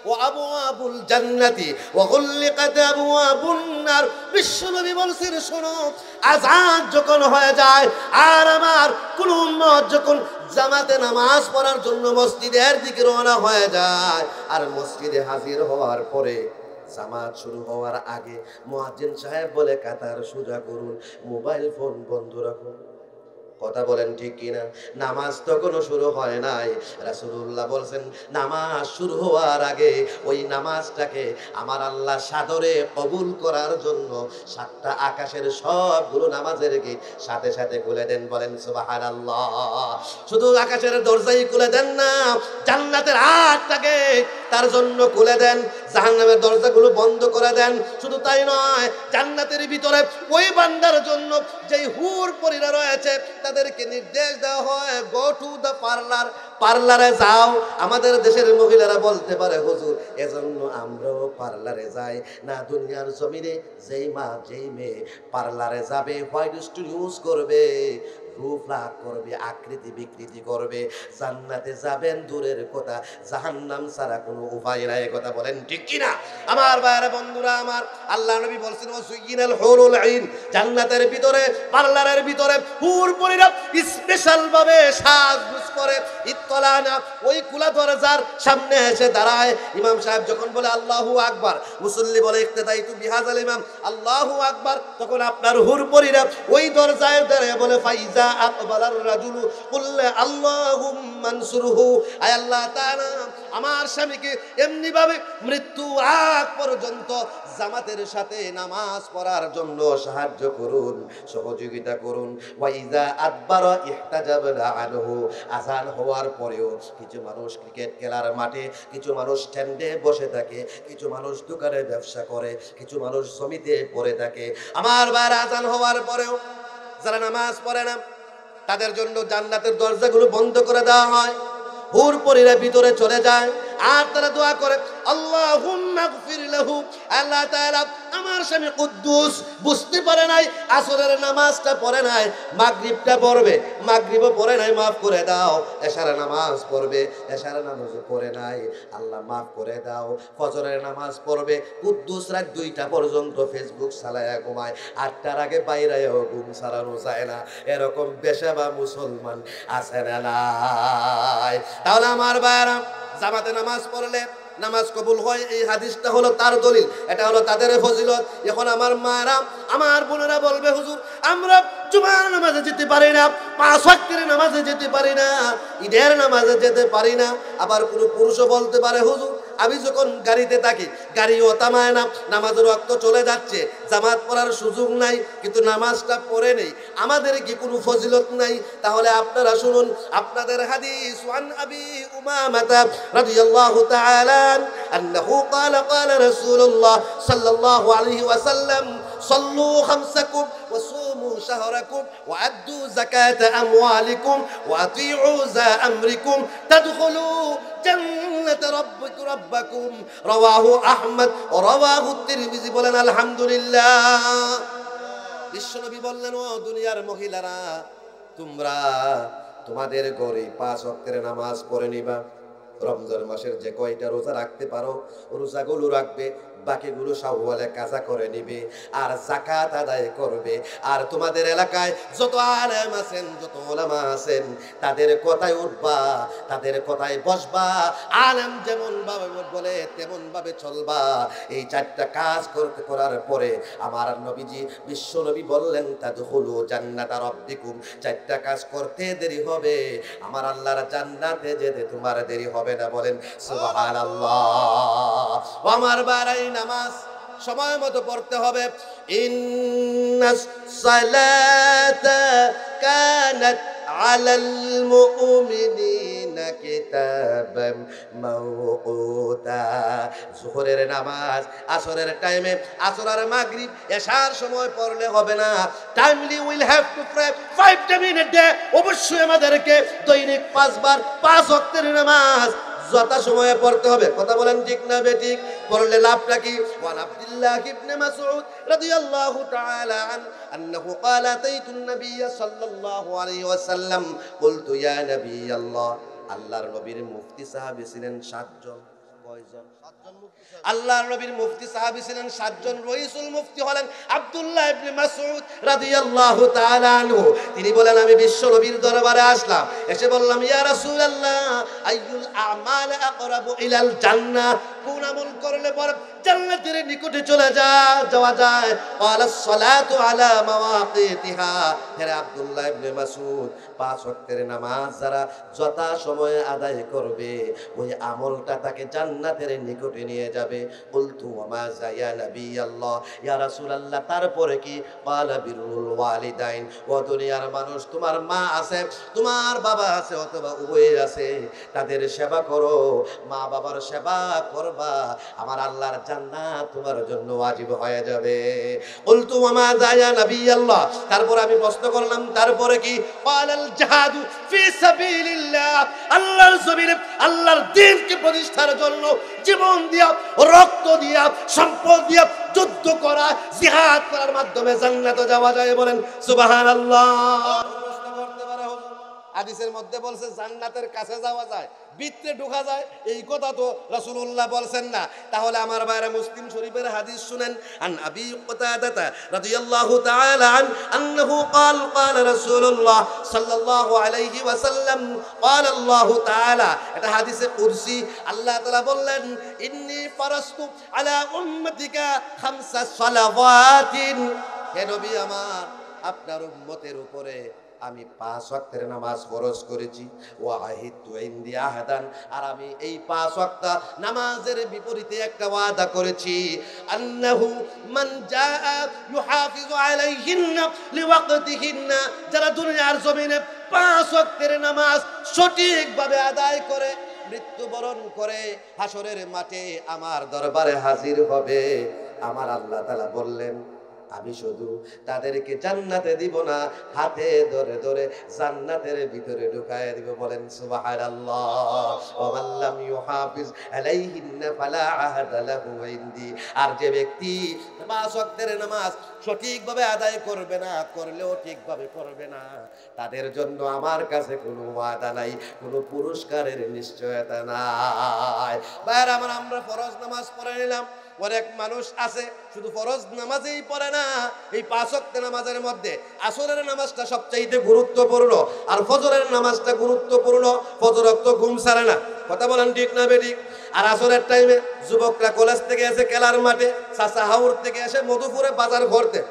وأبواب الجنة وغلقت أبواب النار। বিশ্বনবী বলেছেন, শোনো, আযান যখন হয়ে যায় আর আমার কোন উম্মত যখন জামাতে নামাজ পড়ার জন্য মসজিদের দিকে রওনা হয়ে যায় আর মসজিদে হাজির হওয়ার পরে জামাত শুরু হওয়ার আগে মুয়াজ্জিন সাহেব বলে, কাতার সোজা করুন, মোবাইল ফোন বন্ধ রাখুন। কথা বলেন ঠিক কিনা? নামাজ তখনও শুরু হয় নাই। রাসূলুল্লাহ বলছেন, নামাজ শুরু হওয়ার আগে ওই নামাজটাকে আমার আল্লাহ সাদরে কবুল করার জন্য 7টা আকাশের সবগুলো নামাজের গেট সাথে সাথে খুলে দেন। বলেন সুবহানাল্লাহ। শুধু আকাশের দরজাই খুলে দেন না, জান্নাতের 8টা গেট তার জন্য খুলে দেন, জাহান্নামের দরজাগুলো বন্ধ করে দেন। শুধু তাই নয়, জান্নাতের ভিতরে ওই বান্দার জন্য যেই হুর পরীরা রয়েছে তাদেরকে নির্দেশ দেওয়া হয়, গো টু দ্য পার্লার, পার্লারে যাও। আমাদের দেশের মহিলারা বলতে পারে, হুজুর এজন্য আমরাও পার্লারে যাই না। দুনিয়ার জমিনে যেই মা যেই মেয়ে পার্লারে যাবে, হোয়াইট স্টোন ইউজ করবে, রূপ লাভ করবে, আকৃতি বিকৃতি করবে, জান্নাতে যাবেন দূরের কথা, জাহান্নাম ছাড়া কোনো উপায় নাই। কথা বলেন ঠিক কিনা? আমার ভাইরা বন্ধুরা আমার, আল্লাহ নবী বলছেন, ওয়াসুইনাল হুরুল আইন, জান্নাতের ভিতরে পার্লারের ভিতরে হুর পরীরা স্পেশাল ভাবে সাজগোজ করে ইত্তলানা ওই কুলা দরজার সামনে এসে দাঁড়ায়। ইমাম সাহেব যখন বলে আল্লাহু আকবার, মুসল্লি বলে ইক্তেদাইতু বিহাযাল ইমাম, আল্লাহু আকবার, তখন আপনার হুর পরীরা ওই দরজায় দাঁড়িয়ে বলে, ফাইজা আকবালার রাজুলু কুল্লা আল্লাহুম্মা আনসুরহু, আয় আল্লাহ তাআলা আমার স্বামীকে এমনি ভাবে মৃত্যু আগ পর্যন্ত জামাতের সাথে নামাজ পড়ার জন্য সাহায্য করুন, সহযোগিতা করুন। ওয়াইজা আদবারা ইহতাজাবনা আনহু, আযান হওয়ার পরেও কিছু মানুষ ক্রিকেট খেলার মাঠে, কিছু মানুষ স্ট্যান্ডে বসে থাকে, কিছু মানুষ দোকানে ব্যবসা করে, কিছু মানুষ জমিতে পড়ে থাকে। আমার ভাইরা, আযান হওয়ার পরেও যারা নামাজ পড়ে না তাদের জন্য জান্নাতের দরজাগুলো বন্ধ করে দেওয়া হয়। হুর পরীরা ভিতরে চলে যায় আর তারা দোয়া করে, আল্লাহুম্মা গফির লাহু, আল্লাহ তাআলা আমার স্বামী কুদ্দুস বুঝতে পারে নাই, আসরের নামাজটা পড়ে নাই, মাগরিবটা পড়বে, মাগরিবও পড়ে নাই, মাফ করে দাও। এশার নামাজ পড়বে, এশার নামাজও পড়ে নাই, আল্লাহ মাফ করে দাও। ফজরের নামাজ পড়বে, কুদ্দুস রাত 2টা পর্যন্ত ফেসবুক চালায়া ঘুমায়, 8টার আগে বাইরেও ঘুম ছাড়ানো যায় না। এরকম বেশাবা মুসলমান আছে না নাই? তাহলে আমার ভাইরা, জামাতে নামাজ পড়লে নামাজ কবুল হয়, এই হাদিসটা হলো তার দলিল, এটা হলো তাদের ফজিলত। এখন আমার মায়েরা, আমার বোনেরা বলবে, হুজুর আমরা জুমার নামাজে যেতে পারি না, 5 ওয়াক্তের নামাজে যেতে পারি না, ঈদের নামাজে যেতে পারি না। আবার কোনো পুরুষও বলতে পারে, হুজুর আমি যখন গাড়িতে থাকি, গাড়িও থামায় না, নামাজের ওয়াক্ত চলে যাচ্ছে, জামাত পড়ার সুযোগ নাই, কিন্তু নামাজটা পড়ে নেই, আমাদের কি কোনো ফজিলত নাই? তাহলে আপনারা শুনুন আপনাদের হাদিস। ওয়ান আবি উমামাতা রাদিয়াল্লাহু তাআলা আন্নাহু ক্বালা ক্বালা রাসূলুল্লাহ সাল্লাল্লাহু আলাইহি ওয়াসাল্লাম সাল্লু খামসাকুম ওয়া সুমু শাহরাকুম ওয়া আদ্দু যাকাতা আমওয়ালিকুম ওয়া আতিউ যা আমরিকুম তাদখুলু জান্নাতা রাব্বাকুম। রাওয়াহু আহমদ ও রাওয়াহু তিরমিজি। বলেন আলহামদুলিল্লাহ। বিশ্বনবী বললেন, ও দুনিয়ার মহিলারা, তোমরা তোমাদের ঘরে 5 ওয়াক্তের নামাজ পড়ে নিবা। রমজান মাসের যে কয়টা রোজা রাখতে পারো রোজাগুলো রাখবে, বাকিগুলো শাওয়ালে কাজা করে নিবে, আর যাকাত আদায় করবে। আর তোমাদের এলাকায় যত আলেম আছেন, যত ওলামা আছেন, তাদের কথায় উঠবা, তাদের কথায় বসবা, আলেম যেমন ভাবে বলে তেমন ভাবে চলবা। এই 4টা কাজ করার পরে আমার নবীজি বিশ্ব নবী বললেন, তাদখুলু জান্নাতা রাব্বিকুম। 4টা কাজ করতে দেরি হবে, আমার আল্লাহর জান্নাতে যেতে তোমার দেরি হবে না। বলেন সুবহানাল্লাহ। আমার বারাই নামাজ সময় মতো পড়তে হবে। ইন্নাস সালাতা কানাত আলাল মুমিনিনা কিতাবাম মাওকুতা। যোহরের নামাজ আসরের টাইমে, আসর আর মাগরিব এশার সময় পড়লে হবে না। Timely will have to pray 5 time in day. অবশ্যই আমাদেরকে দৈনিক 5 বার 5 ওয়াক্তের নামাজ যথা সময়ে পড়তে হবে। কথা বলেন ঠিক না বেঠিক? পড়লে লাভটা কি? ওয়ান আব্দুল্লাহ ইবনে মাসউদ রাদিয়াল্লাহু তাআলা আন্নাহু ক্বালা আতাইতুন নাবিয়্য সাল্লাল্লাহু আলাইহি ওয়াসাল্লাম কুলতু ইয়া নাবিয়াল্লাহ। আল্লাহর নবীর মুফতি সাহাবী ছিলেন 7 জন। কয়জন? 7 জন মুফতি। আল্লাহর নবীর মুফতি সাহাবী ছিলেন 7 জন। রইসুল মুফতি হলেন আব্দুল্লাহ ইবনে মাসউদ রাদিয়াল্লাহু তাআলা আনহু। তিনি বলেন, আমি বিশ্ব নবীর দরবারে আসলাম, এসে বললাম, ইয়া রাসূলুল্লাহ আইয়ুল আ'মাল আকরাবু ইলাল জান্নাহ, কোন আমল করলে পরে জান্নাতের নিকটে চলে যাওয়া যায়? ক্বালা সালাতু আলা মাওয়াকিতিহা। হে আব্দুল্লাহ ইবনে মাসউদ, 5 ওয়াক্তের নামাজ যারা যথা সময়ে আদায় করবে, ওই আমলটা তাকে জান্নাতের নিকটে নিয়ে যাবে। কুলতু ওয়া মা যা ইয়া নবিয়াল্লাহ, ইয়া রাসূলুল্লাহ তারপরে কি? ক্বালা বিরুল ওয়ালিদাইন। ও দুনিয়ার মানুষ, তোমার মা আছে, তোমার বাবা আছে, অথবা উভয় আছে, তাদের সেবা করো। মা বাবার সেবা করবা, আমার আল্লাহর জান্নাত তোমার জন্য ওয়াজিব হয়ে যাবে। কুলতু ওয়া মা যা ইয়া নবিয়াল্লাহ। তারপর আমি প্রশ্ন করলাম, তারপরে কি? ক্বালাল জিহাদু ফি সাবিলিল্লাহ। আল্লাহর জমিনে আল্লাহর দ্বীনকে প্রতিষ্ঠার জন্য জীবন দিয়া, রক্ত দিয়া, সম্পদ দিয়া যুদ্ধ করা, জিহাদ করার মাধ্যমে জান্নাতে যাওয়া যায়। বলেন সুবহানাল্লাহ। প্রশ্ন করতে পারে, হুজুর হাদিসের মধ্যে বলছে জান্নাতের কাছে যাওয়া যায়, ভিতরে ঢোকা যায়, এই কথা তো রাসূলুল্লাহ বলছেন না। তাহলে আমার ভাইরা, মুসলিম শরীফের হাদিস শুনেন। আন আবি কাতাদা রাদিয়াল্লাহু তাআলা আনহু قال قال রাসূলুল্লাহ সাল্লাল্লাহু আলাইহি ওয়াসাল্লাম قال আল্লাহু তাআলা। এটা হাদিসে কুরসি। আল্লাহ তাআলা বললেন, ইন্নী ফারাস্তু আলা উম্মতিকা 5 সালাওয়াতিন। হে নবী আমার, আপনার উম্মতের উপরে আমি 5 ওয়াক্তের নামাজ ফরজ করেছি। ওয়াহিদতু ইনদি আহাদান, আর আমি এই 5 ওয়াক্ত নামাজের বিপরীতে একটা ওয়াদা করেছি, আন্নাহু মান জাআ ইউহাফিজু আলাইহিন্না লিওয়াক্তিহিন্না, যারা দুনিয়ার জমিনে 5 ওয়াক্তের নামাজ সঠিকভাবে আদায় করে মৃত্যুবরণ করে হাসরের মাঠে আমার দরবারে হাজির হবে, আমার আল্লাহ তাআলা বললেন আমি শুধু তাদেরকে জান্নাতে দিব না, হাতে ধরে ধরে জান্নাতের ভিতরে ঢুকায় দিব। বলেন সুবহানাল্লাহ। ওয়া মান লাম ইউহাফিজ আলাইহিন্না ফালা আহাদা লাহু ইনদি, আর যে ব্যক্তি 5 ওয়াক্তের নামাজ সঠিকভাবে আদায় করবে না, করলেও ঠিকভাবে করবে না, তাদের জন্য আমার কাছে কোনো ওয়াদা নাই, কোনো পুরস্কারের নিশ্চয়তা নাই। ভাইরা আমার, আমরা ফরজ নামাজ পড়ে নিলাম। অনেক মানুষ আছে শুধু ফরজ নামাজেই পড়ে না, এই 5 ওয়াক্ত নামাজের মধ্যে আসরের নামাজটা সবচাইতে গুরুত্বপূর্ণ, আর ফজরের নামাজটা গুরুত্বপূর্ণ। ফজর তো ঘুম ছাড়ে না, কথা বলেন ঠিক না বেঠিক? আর আসরের টাইমে যুবকরা কলেজ থেকে এসে খেলার মাঠে, চাচা হাউর থেকে এসে মধুপুরে বাজার ঘুরতে,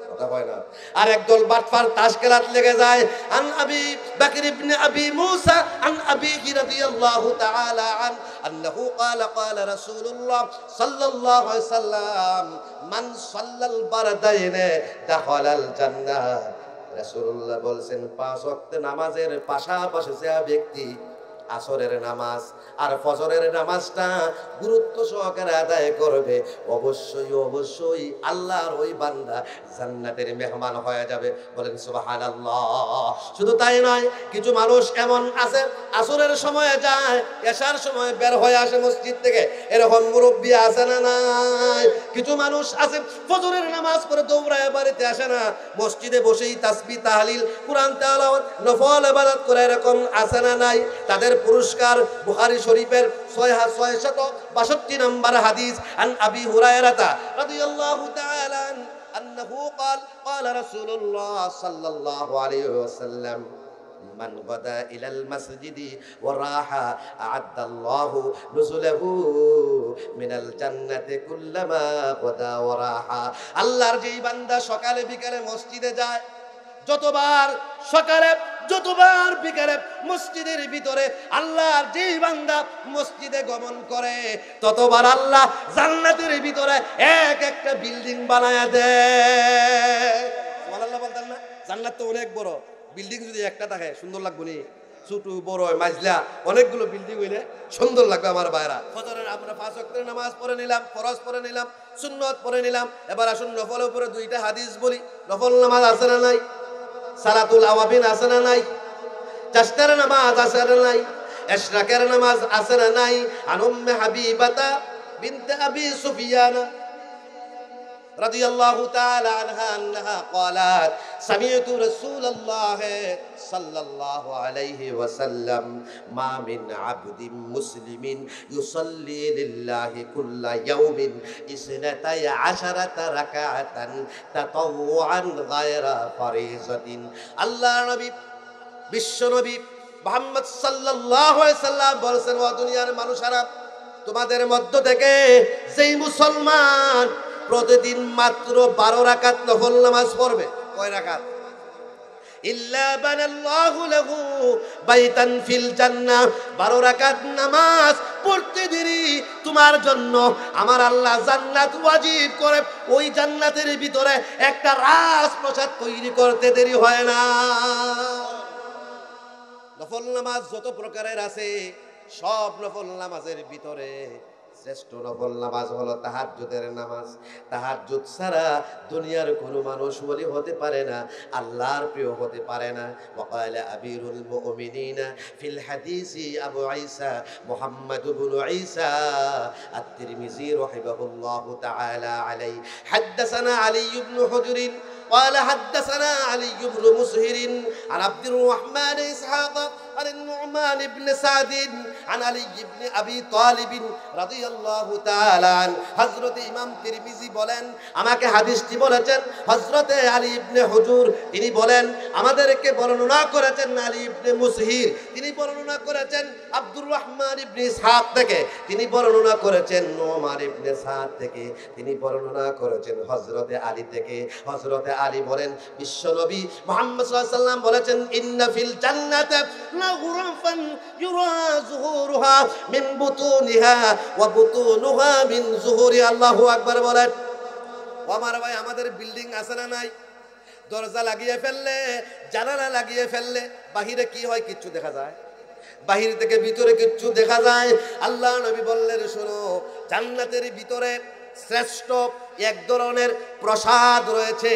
কথা কয় না। আর একদল বাটপার তাস খেলাত লেগে যায়। আন আবি বকর ইবনে আবি মুসা আন আবিহি রাদিয়াল্লাহু তাআলা আন আন্নাহু ক্বালা ক্বালা রাসূলুল্লাহ সাল্লাল্লাহু আলাইহি সাল্লাম মান সাল্লাল বারদাইনে দাখালাল জান্নাহ। রাসূলুল্লাহ বলেন 5 ওয়াক্ত নামাজের পাশাপাশি যে ব্যক্তি আসরের নামাজ আর ফজরের নামাজটা গুরুত্ব সহকারে আদায় করবে, অবশ্যই অবশ্যই আল্লাহর ওই বান্দা জান্নাতের মেহমান হয়ে যাবে। বলেন সুবহানাল্লাহ। শুধু তাই নয়, কিছু মানুষ এমন আছে আসরের সময়ে যায়, এশার সময় বের হয়ে আসে মসজিদ থেকে, এরকম মুরব্বী আছে না নাই? কিছু মানুষ আছে ফজরের নামাজ পড়ে দৌড়ায় বাড়িতে আসে না, মসজিদে বসেই তাসবিহ তাহলিল কুরআন তেলাওয়াত নফল ইবাদত করে, এরকম আছে না নাই? তাদের পুরস্কার বুখারী শরীফের 662 নম্বর হাদিস। আন আবি হুরায়রা রাদিয়াল্লাহু তাআলা আনহু قال رسول الله صلى الله عليه وسلم من غدا إلى المسجد وراح أعد الله نزله من الجنة كلما غدا وراح। আল্লাহর যেই বান্দা সকালে বিকালে মসজিদে যায়, যতবার সকালে যতবার বিকালে মসজিদের ভিতরে আল্লাহর যেই বান্দা মসজিদে গমন করে, ততবার আল্লাহ জান্নাতের ভিতরে এক একটা বিল্ডিং বানায়া দেয়। সুবহানাল্লাহ বলতেন না? জান্নাত তো অনেক বড়, বিল্ডিং যদি একটা থাকে সুন্দর লাগবে নি? ছোট বড় মাঝলা অনেকগুলো বিল্ডিং হইলে সুন্দর লাগবে আমার ভাইরা। ফজরের আমরা 5 ওয়াক্তের নামাজ পড়ে নিলাম, ফরজ পড়ে নিলাম, সুন্নত পড়ে নিলাম। এবার আসুন নফলের উপরে 2টা হাদিস বলি। নফল নামাজ আছে না নাই? সালাতুল আওয়াবিন আছে না নাই? চাশতার নামাজ আছে না নাই? ইশরাকের নামাজ আছে না নাই? আন উম্মে হাবিবাতা বিনতে আবি সুফিয়ান রাদিয়াল্লাহু তাআলা আনহা আন্নাহা ক্বালাত সামি'তু রাসূলুল্লাহ সাল্লাল্লাহু আলাইহি ওয়াসাল্লাম মা মিন আবদিন মুসলিমিন ইউসাল্লি লিল্লাহি কুল্লা ইয়াউমিন ইসনাতাই আশারাতা রাকাআতান তাতাওউআন গায়রা ফারিজাতিন। আল্লাহর নবী বিশ্ব নবী মুহাম্মদ সাল্লাল্লাহু আলাইহি সাল্লাম বলেছেন, ও দুনিয়ার মানুষেরা, তোমাদের মধ্য থেকে যেই মুসলমান প্রতিদিন মাত্র 12 রাকাত নফল নামাজ পড়বে, কয় রাকাত? ইল্লা বানাল্লাহু লাহু বাইতান ফিল জান্নাহ। 12 রাকাত নামাজ পড়তে দেরি তোমার জন্য আমার আল্লাহ জান্নাত ওয়াজিব করে, ওই জান্নাতের ভিতরে একটা রাজপ্রাসাদ তৈরি করতে দেরি হয় না। নফল নামাজ যত প্রকারের আছে, সব নফল নামাজের ভিতরে শ্রেষ্ঠ নফল নামাজ হলো তাহাজ্জুদের নামাজ। তাহাজ্জুদ ছাড়া দুনিয়ার কোনো মানুষ ওলি হতে পারে না, আল্লাহর প্রিয় হতে পারে না। ওয়াকালা আমিরুল মুমিনিনা ফিল হাদিসি আবু ঈসা মুহাম্মদ ইবনে ঈসা আত-তিরমিজি রাহিমাহুল্লাহু তাআলা আলাইহি হাদাসানা আলী ইবনে হুজর قال حدثنا علي بن مسهر عن عبد الرحمن إسحاق عن النعمان بن سعد عن علي بن أبي طالب رضي الله تعالى عنه হযরত ইমাম তিরমিজি বলেন আমাকে হাদিসটি বলেছেন হযরত আলী ইবনে হুজুর তিনি বলেন আমাদেরকে বর্ণনা করেছেন আলী ইবনে মুসহির তিনি বর্ণনা করেছেন আব্দুর রহমান ইবনে ইসহাক থেকে তিনি বর্ণনা করেছেন নোমান ইবনে সাদ থেকে তিনি বর্ণনা করেছেন হযরত আলী থেকে হযরত আলী বলেন বিশ্বনবী মুহাম্মদ সাল্লাল্লাহু আলাইহি ওয়াসাল্লাম বলেছেন ইন্না ফিল জান্নাতি লা গুরাফান ইউরা যুহুরুহা মিন বুতুনিহা ওয়া বুতুনুহা মিন যুহুরি আল্লাহু আকবার বলেন ও আমার ভাই আমাদের বিল্ডিং আছে না নাই দরজা লাগিয়ে ফেললে জানালা লাগিয়ে ফেললে বাহিরে কি হয় কিচ্ছু দেখা যায় বাহির থেকে ভিতরে কিচ্ছু দেখা যায় আল্লাহ নবী বললেন শোনো জান্নাতের ভিতরে শ্রেষ্ঠ এক ধরনের প্রসাদ রয়েছে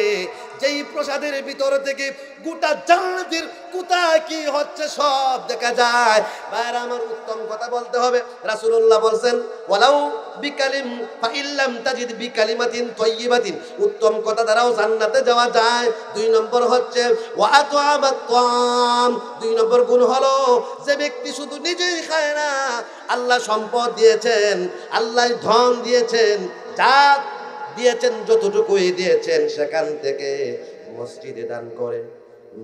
যেই প্রসাদের ভিতর থেকে গোটা জান্নাতের কোথায় কি হচ্ছে সব দেখা যায় ভাইরা আমার উত্তম কথা বলতে হবে রাসূলুল্লাহ বলেন ওয়ালাউ বিকালিম ফাইল্লাম তাজিদ বিকালিমাতিন তাইয়্যিবাতিন উত্তম কথা দ্বারাও জান্নাতে যাওয়া যায় দুই নম্বর হচ্ছে ওয়া আতআমাত তাম দুই নম্বর গুণ হলো যে ব্যক্তি শুধু নিজেই খায় না আল্লাহ সম্পদ দিয়েছেন আল্লাহ ধন দিয়েছেন যা দিয়েছেন যতটুকুই দিয়েছেন সেখান থেকে মসজিদে দান করে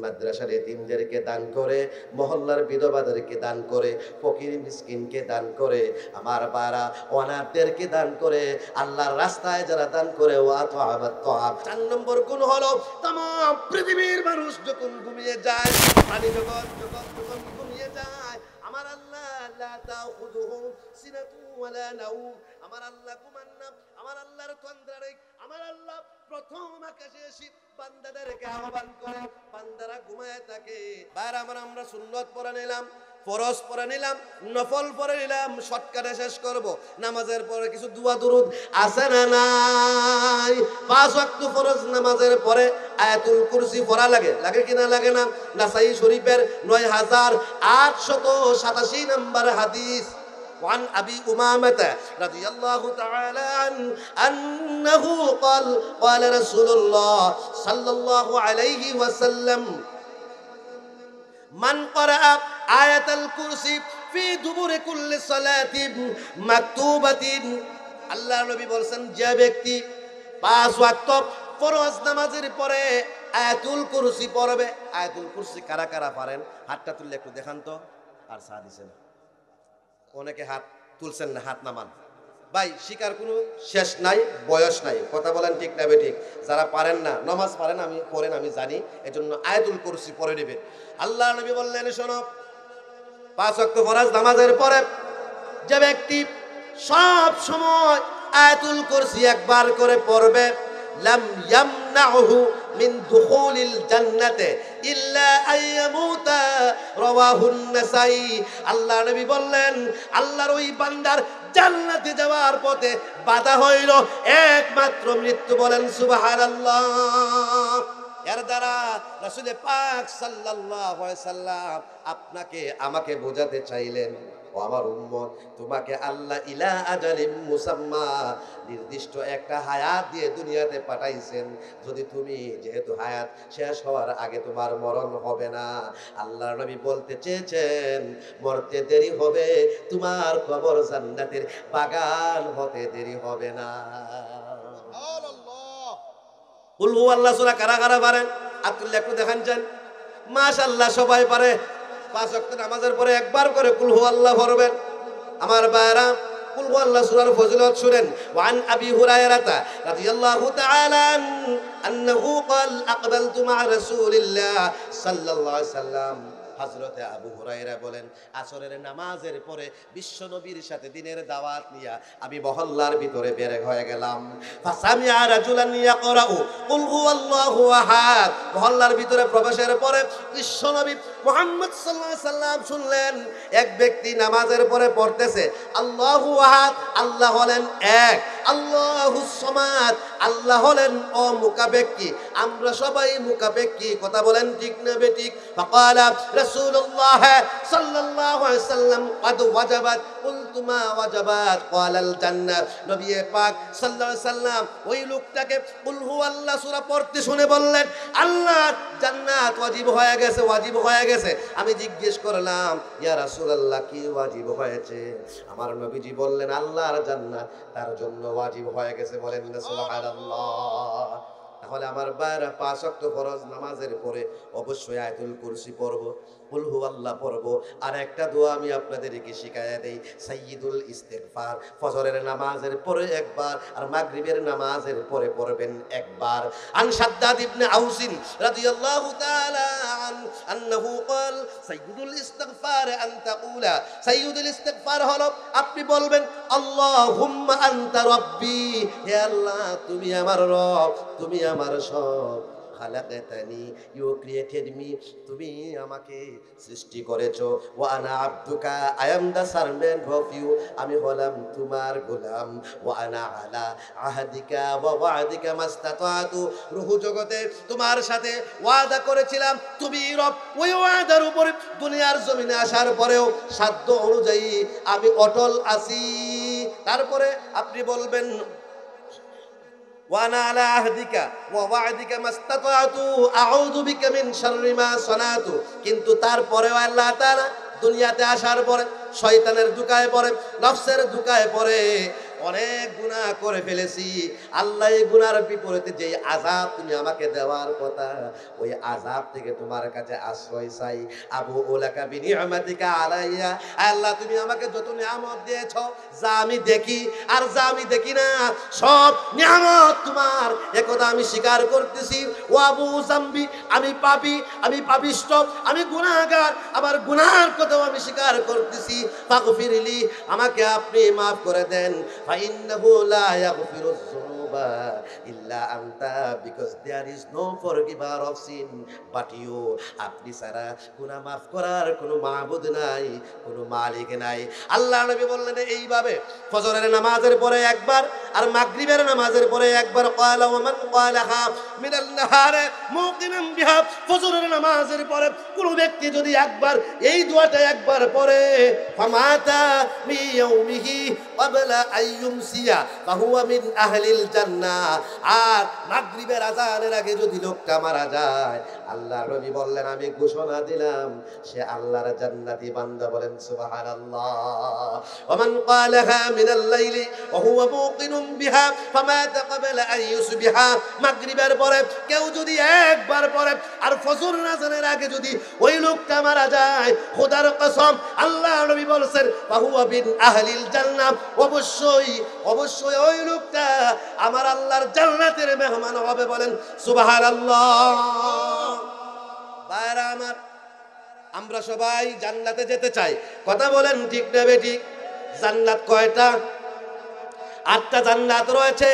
মাদ্রাসার এতিমদেরকে দান করে মহল্লার বিধবাদেরকে দান করে ফকির মিসকিনকে দান করে আমার বারা অনাথদেরকে দান করে আল্লাহর রাস্তায় যারা দান করে ওয়া তাআবাত তাআব 4 নম্বর গুণ হলো तमाम পৃথিবীর মানুষ যখন ঘুমিয়ে যায় প্রাণী জগৎ যখন ঘুমিয়ে যায় আমার আল্লাহ লা তাখুযুহু সিনাতু ওয়ালা নাওম আমার আল্লাহ ঘুমান না আমার আল্লাহর তন্দ্রা নেই আমার আল্লাহ প্রথম আকাশে এসে বান্দাদেরকে আহ্বান করে বান্দারা ঘুমায় থাকে আর আমরা সুন্নাত পড়ে নিলাম ফরজ পড়ে নিলাম নফল পড়ে নিলাম শর্টকাটে শেষ করব নামাজের পরে কিছু দোয়া দুরুদ আছে না নাই 5 ওয়াক্ত ফরজ নামাজের পরে আয়াতুল কুরসি পড়া লাগে কিনা লাগে না নাসাই শরীফের 9887 নম্বর হাদিস وعن أبي أمامة رضي الله تعالى عنه أنه قال رسول الله صلى الله عليه وسلم من قرأ آية الكرسي في دبر كل صلاة مكتوبة আল্লাহ নবী বলেন যে ব্যক্তি 5 ওয়াক্ত ফরজ নামাজের পরে আয়াতুল কুরসি পড়বে আয়াতুল কুরসি কারা কারা পারেন হাতটা তুললে একটু দেখান তো আর সা দিছেন অনেকে হাত তুলছেন না হাত নামান ভাই শিকার কোনো শেষ নাই বয়স নাই কথা বলেন ঠিক না বেঠিক যারা পারেন না নামাজ পারেন আমি পড়েন আমি জানি এজন্য আয়াতুল কুরসি পড়ে নেবেন আল্লাহ নবী বললেন শোনো 5 ওয়াক্ত ফরজ নামাজের পরে যে ব্যক্তি সব সময় আয়াতুল কুরসি একবার করে পড়বে লাম ইয়ামনাহু মিন দুখুলিল জান্নাতে ইল্লা আইয়ামুতা রাওয়াহুন নাসাই আল্লাহ নবী বললেন আল্লাহর ওই বান্দার জান্নাতে যাওয়ার পথে বাধা হইল একমাত্র মৃত্যু বলেন সুবহানাল্লাহ এর দ্বারা রাসূল পাক সাল্লাল্লাহু আলাইহি সাল্লাম আপনাকে আমাকে বোঝাতে চাইলেন ও আমার উম্মত তোমাকে আল্লাহ ইলা আজালিম মুসাম্মা নির্দিষ্ট একটা হায়াত দিয়ে দুনিয়াতে পাঠাইছেন যদি তুমি যেহেতু হায়াত শেষ হওয়ার আগে তোমার মরণ হবে না আল্লাহর নবী বলতে চেয়েছেন মরতে দেরি হবে তোমার কবর জান্নাতের বাগান হতে দেরি হবে না সুবহানাল্লাহ কুল হুয়াল্লাহু সূরা কারা কারা পারেন আব্দুল্লাহ একটু দেখান চান মাশাআল্লাহ সবাই পারে 5 ওয়াক্ত নামাজের পরে একবার করে কুল হুয়াল্লাহু পড়বেন আমার ভাইরা কুল হুয়াল্লাহু সূরার ফজিলত শুনেন ওয়ান আবি হুরায়রা রাদিয়াল্লাহু তাআলা আন্নাহু ক্বাল আকবালতু মা রাসূলিল্লাহ সাল্লাল্লাহু আলাইহি সাল্লাম হযরতে আবু হুরায়রা বলেন আসরের নামাজের পরে বিশ্ব নবীর সাথে দিনের দাওয়াত নিয়া আমি মহল্লার ভিতরে বের হয়ে গেলাম ফাসামিআ রাজুলান ইয়াকরাউ কুল হুয়াল্লাহু আহাদ মহল্লার ভিতরে প্রবেশের পরে বিশ্ব নবী মুহাম্মদ সাল্লাল্লাহু আলাইহি সাল্লাম শুনলেন এক ব্যক্তি নামাজের পরে পড়তেছে আল্লাহু আহাদ আল্লাহ হলেন এক আল্লাহুস সামাদ আল্লাহ হলেন অমুখাপেক্ষী আমরা সবাই মুখাপেক্ষী কথা বলেন ঠিক না বেঠিক ফাকালা রাসূলুল্লাহ সাল্লাল্লাহু আলাইহি সাল্লাম কদ ওয়াজাবাত কুলতু আইয়ুতুমা ওয়াজাবাত ক্বালাল জান্নাহ। নবী পাক সাল্লাল্লাহু আলাইহি সাল্লাম ওই লোকটাকে কুল হুয়াল্লাহ সূরা পড়তে শুনে বললেন, আল্লাহ জান্নাত ওয়াজিব হয়ে গেছে, ওয়াজিব হয়ে গেছে। আমি জিজ্ঞেস করলাম, ইয়া রাসূলুল্লাহ কি ওয়াজিব হয়েছে? আমার নবীজি বললেন, আল্লাহর জান্নাত তার জন্য ওয়াজিব হয়ে গেছে। বলেন না সুবহানাল্লাহ। তাহলে আমার বাইরা 5 ওয়াক্ত ফরজ নামাজের পরে অবশ্যই আয়াতুল কুরসি পড়ব, কুল হুয়াল্লাহ পড়ব। আর একটা দোয়া আমি আপনাদেরকে শিখায়া দেই, সাইয়্যিদুল ইস্তিগফার। ফজরের নামাজের পরে একবার আর মাগরিবের নামাজের পরে পড়বেন একবার। আন শাদ্দাদ ইবনে আউসিন রাদিয়াল্লাহু তাআলা আন্নাহু ক্বাল সাইয়্যিদুল ইস্তিগফার আন তাকুলা, সাইয়্যিদুল ইস্তিগফার হলো আপনি বলবেন, আল্লাহুম্মা আনতা রাব্বি, হে আল্লাহ তুমি আমার রব, তুমি আমার সব। খালাকাতানি, ইউ ক্রিয়েটেড মি, তুমি আমাকে সৃষ্টি করেছো। ওয়া আনা আবদুকা, I am the servant of you, আমি হলাম তোমার গোলাম। ওয়া আনা আলা আহাদিকা ওয়া ওয়াদিকা মাস্তাতাতু, রূহ জগতে তোমার সাথে ওয়াদা করেছিলাম, তুমি রব। ওই ওয়াদার উপরে দুনিয়ার জমিনে আসার পরেও সাধ্য অনুযায়ী আমি অটল আছি। তারপরে আপনি বলবেন, ওয়ানা আলা আহদিকা ওয়া ওয়া'দিকা মাস্তাতাতু আউযু বিকা মিন শাররি মা সানাতু। কিন্তু তারপরেও আল্লাহ তাআলা দুনিয়াতে আসার পরে শয়তানের ধোঁকায় পড়ে, নফসের ধোঁকায় পড়ে অনেক গুনাহ করে ফেলেছি। আল্লাহ এই গুনার বিপরীতে যে আযাব তুমি আমাকে দেওয়ার কথা, ওই আযাব থেকে তোমার কাছে আশ্রয় চাই। আবু উলাকা বিনিআমাতিকা আলাইয়া, আল্লাহ তুমি আমাকে যত নিয়ামত দিয়েছো, যা আমি দেখি আর যা আমি দেখি না, সব নিয়ামত তোমার, একথা আমি স্বীকার করতেছি। ও আবু জাম্বি, আমি পাপী, আমি পাপিষ্ঠ, আমি গুনাহগার, আমার গুনাহের কথাও আমি স্বীকার করতেছি। ফাগফিরলি, আমাকে আপনি মাফ করে দেন। فإنه لا يغفر الذنوب إلا أنت, because there is no forgiver of sin but you. আপনি ছাড়া গুনাহ মাফ করার কোনো মাবুদ নাই, কোনো মালিক নাই। আল্লাহ নবী বললেন এইভাবে ফজরের নামাজের পরে একবার আর মাগরিবের নামাজের পরে একবার, ক্বালা ওয়া মান ক্বালাহা মিনাল নাহারে মুকিনাম বিহা, ফজরের নামাজের পরে কোন ব্যক্তি যদি একবার এই দোয়াটা একবার পড়ে, ফামাতা মি ইয়াউমিহি ক্বাবলা আইয়ুমসিয়া ফাহুয়া মিন আহলিল জান্নাহ, আর মাগরিবের আযানের আগে যদি লোকটা মারা যায়, আল্লাহর নবী বললেন আমি ঘোষণা দিলাম সে আল্লাহর জান্নাতি বান্দা। বলেন সুবহানাল্লাহ। ওয়া মান ক্বালাহা মিনাল লাইলি ওয়া হুয়া মুকিনুম বিহা ফামাতা ক্বাবলা আন ইউসবিহা, মাগরিবের পরে কেউ যদি একবার পড়ে আর ফজর আযানের আগে যদি ওই লোকটা মারা যায়, খোদার কসম আল্লাহর নবী বলেন ফাহুয়া মিন আহলিল জান্নাহ, অবশ্যই অবশ্যই ওই লোকটা আমার আল্লাহর জান্নাতের মেহমান হবে। বলেন সুবহানাল্লাহ। ভাইরা আমার, আমরা সবাই জান্নাতে যেতে চাই, কথা বলেন ঠিক না বেঠিক? জান্নাত কয়টা? 8টা জান্নাত রয়েছে।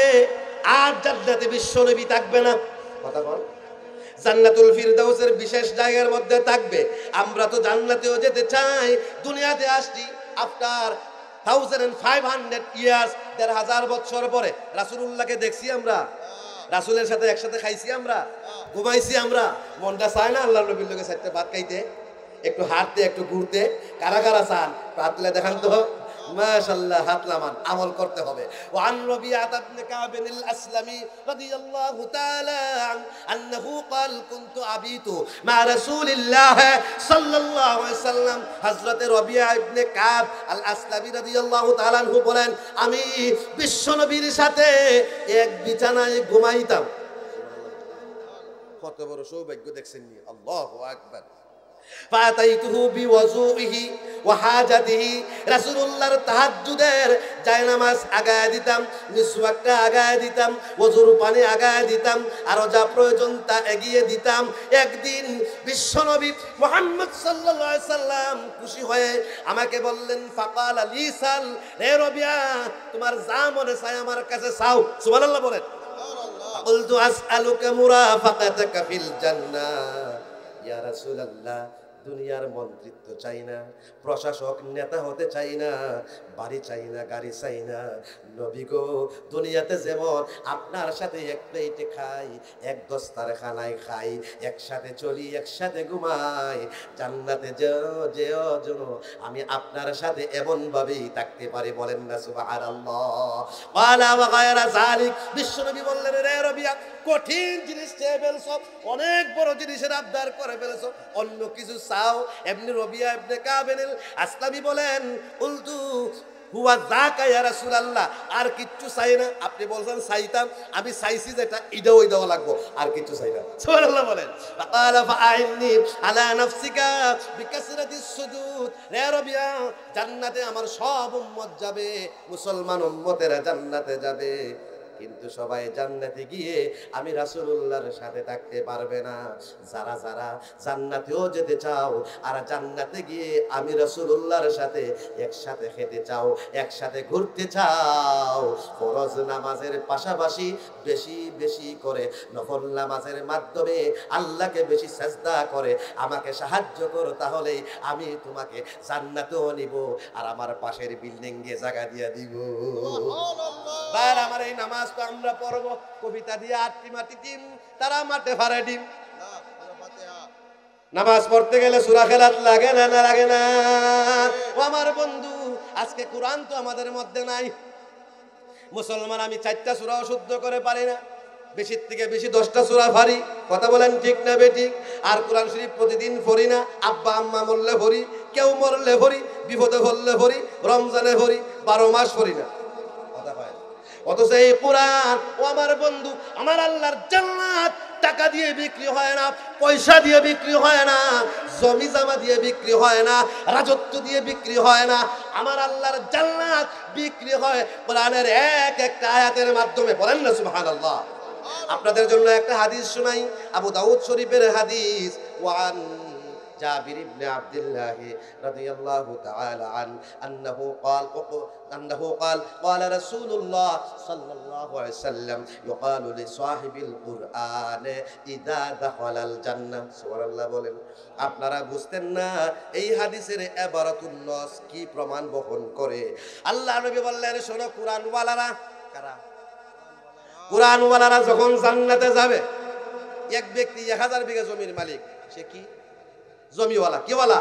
8 জান্নাতে বিশ্বনবী থাকবে না, কথা বল। জান্নাতুল ফিরদাউসের বিশেষ জায়গার মধ্যে থাকবে। আমরা তো জান্নাতেও যেতে চাই। দুনিয়াতে আসছি আফটার 1500 ইয়ার্স, 1500 বছর পরে রাসূলুল্লাহকে দেখছি আমরা, রাসূলের সাথে একসাথে খাইছি আমরা, ঘুমাইছি আমরা। মনটা চায় না আল্লাহর নবীর লগে সাথে ভাত খাইতে, একটু হাঁটতে, একটু ঘুরতে? কারা কারা চান হাত তুলে দেখান তো। মাশাআল্লাহ, হাত লামান, আমল করতে হবে। ওয়ান রবিআত ইবনে কাব আল আসলামি রাদিয়াল্লাহু তাআলা আনহু قال كنت ابيت مع رسول الله সাল্লাল্লাহু আলাইহি ওয়াসাল্লাম। হযরত রবিআ ইবনে কাব আল আসলামি রাদিয়াল্লাহু তাআলা আনহু বলেন, আমি বিশ্বনবীর সাথে এক বিছানায় ঘুমাইতাম। কত বড় সৌভাগ্য দেখছেন নি! আল্লাহু আকবার। ফাতাইতুহু বিওয়াজুহি ওয়া হাজাতিহি, রাসূলুল্লাহর তাহাজ্জুদের জায়নামাজ আগায় দিতাম, মিসওয়াকটা আগায় দিতাম, ওযুর পানি আগায় দিতাম, আর যা প্রয়োজন তা এগিয়ে দিতাম। একদিন বিশ্বনবী মুহাম্মদ সাল্লাল্লাহু আলাইহি সাল্লাম খুশি হয়ে আমাকে বললেন, ফাকালা লিসাল, হে রবিয়া তোমার যা মনে চায় আমার কাছে চাও। সুবহানাল্লাহ বলেন। কুলতু আসআলুকা মুরাফাকাতাকা ফিল জান্নাহ, ইয়া রাসূলুল্লাহ দুনিয়ার মন্ত্রিত্ব চাই না, প্রশাসক নেতা হতে চাই না, বাড়ি চাই না, গাড়ি চাই না। নবী গো, দুনিয়াতে যেমন আপনার সাথে এক প্লেটে খাই, এক দস্তারখানায় খাই, একসাথে চলি, একসাথে ঘুমাই, জান্নাতে যেও যেন আমি আপনার সাথে এমন ভাবেই থাকতে পারি। বলেন না সুবহানাল্লাহ। ওয়ালা ওয়া গায়রা যালিক। বিশ্বনবী বললেন, রে রবিয়া, কঠিন জিনিস চেয়ে ফেলছো, অনেক বড় জিনিসের আবদার করে ফেলেছো, অন্য কিছু চাও। এমনি রবিয়া ইবনে কাবিল আসলামি বলেন, উলতু হুয়া যাকা ইয়া রাসূলুল্লাহ, আর কিচ্ছু চাই না। আপনি বলছেন চাইতাম, আমি চাইছি যেটা এটাও দেওয়া লাগবে, আর কিচ্ছু চাই না। সুবহানাল্লাহ বলেন। ফাকালা ফাআইনি আলা নাফসিকা বিকাসরাতিস সুজুদ। রে রবিয়া, জান্নাতে আমার সব উম্মত যাবে, মুসলমান উম্মতেরা জান্নাতে যাবে, কিন্তু সবাই জান্নাতে গিয়ে আমি রাসূলুল্লাহর সাথে থাকতে পারবে না। যারা যারা জান্নাতেও যেতে চাও আর জান্নাতে গিয়ে আমি রাসূলুল্লাহর সাথে একসাথে খেতে চাও, একসাথে ঘুরতে চাও, ফরজ নামাজের পাশাপাশি বেশি বেশি করে নফল নামাজের মাধ্যমে আল্লাহকে বেশি সাজদা করে আমাকে সাহায্য করো, তাহলে আমি তোমাকে জান্নাতেও নিব আর আমার পাশের বিল্ডিং এ জায়গা দিয়ে দিব। ভাই আমার, এই নামাজ তো আমরা পড়ব কবিতা দিয়ে, আটটি মাটি ডিম, তারা মাঠে ফারে ডিম। নামাজ পড়তে গেলে সূরা খেলাত লাগে না, না লাগে না? ও আমার বন্ধু, আজকে কোরআন তো আমাদের মধ্যে নাই। মুসলমান আমি 4টা সূরাও শুদ্ধ করে পারি না, বেশির থেকে বেশি 10টা সূরা পারি। কথা বলেন ঠিক না বেঠিক? আর কোরআন শরীফ প্রতিদিন পড়ি না। আব্বা আম্মা মরলে পড়ি, কেউ মরলে পড়ি, বিপদে পড়লে পড়ি, রমজানে পড়ি, 12 মাস পড়ি না। কথা হয়। অথচ এই কোরআন, ও আমার বন্ধু, আমার আল্লাহর জান্নাত টাকা দিয়ে বিক্রি হয় না, পয়সা দিয়ে বিক্রি হয় না, জমি জামা দিয়ে বিক্রি হয় না, রাজত্ব দিয়ে বিক্রি হয় না। আমার আল্লাহর জান্নাত বিক্রি হয় কোরআনের এক একটা আয়াতের মাধ্যমে। বলেন না সুবহানাল্লাহ। আপনাদের জন্য একটা হাদিস শোনাই, আবু দাউদ শরীফের হাদিস। ওয়ান জাবির ইবনে আব্দুল্লাহ রাদিয়াল্লাহু তাআলা আনহু قال قال رسول الله صلى الله عليه وسلم يقال لصاحب القرآن إذا دخل الجنة। সুবহানাল্লাহ বলেন। আপনারা বুঝতেন না এই হাদিসের ইবারাতুন নাস কি প্রমাণ বহন করে? আল্লাহ নবী বললেন, শোনো কোরআন ওয়ালারা কারা? কোরআন ওয়ালারা যখন জান্নাতে যাবে, এক ব্যক্তি 1000 বিঘা জমির মালিক, সে কি জমিওয়ালা, কি ওয়ালা?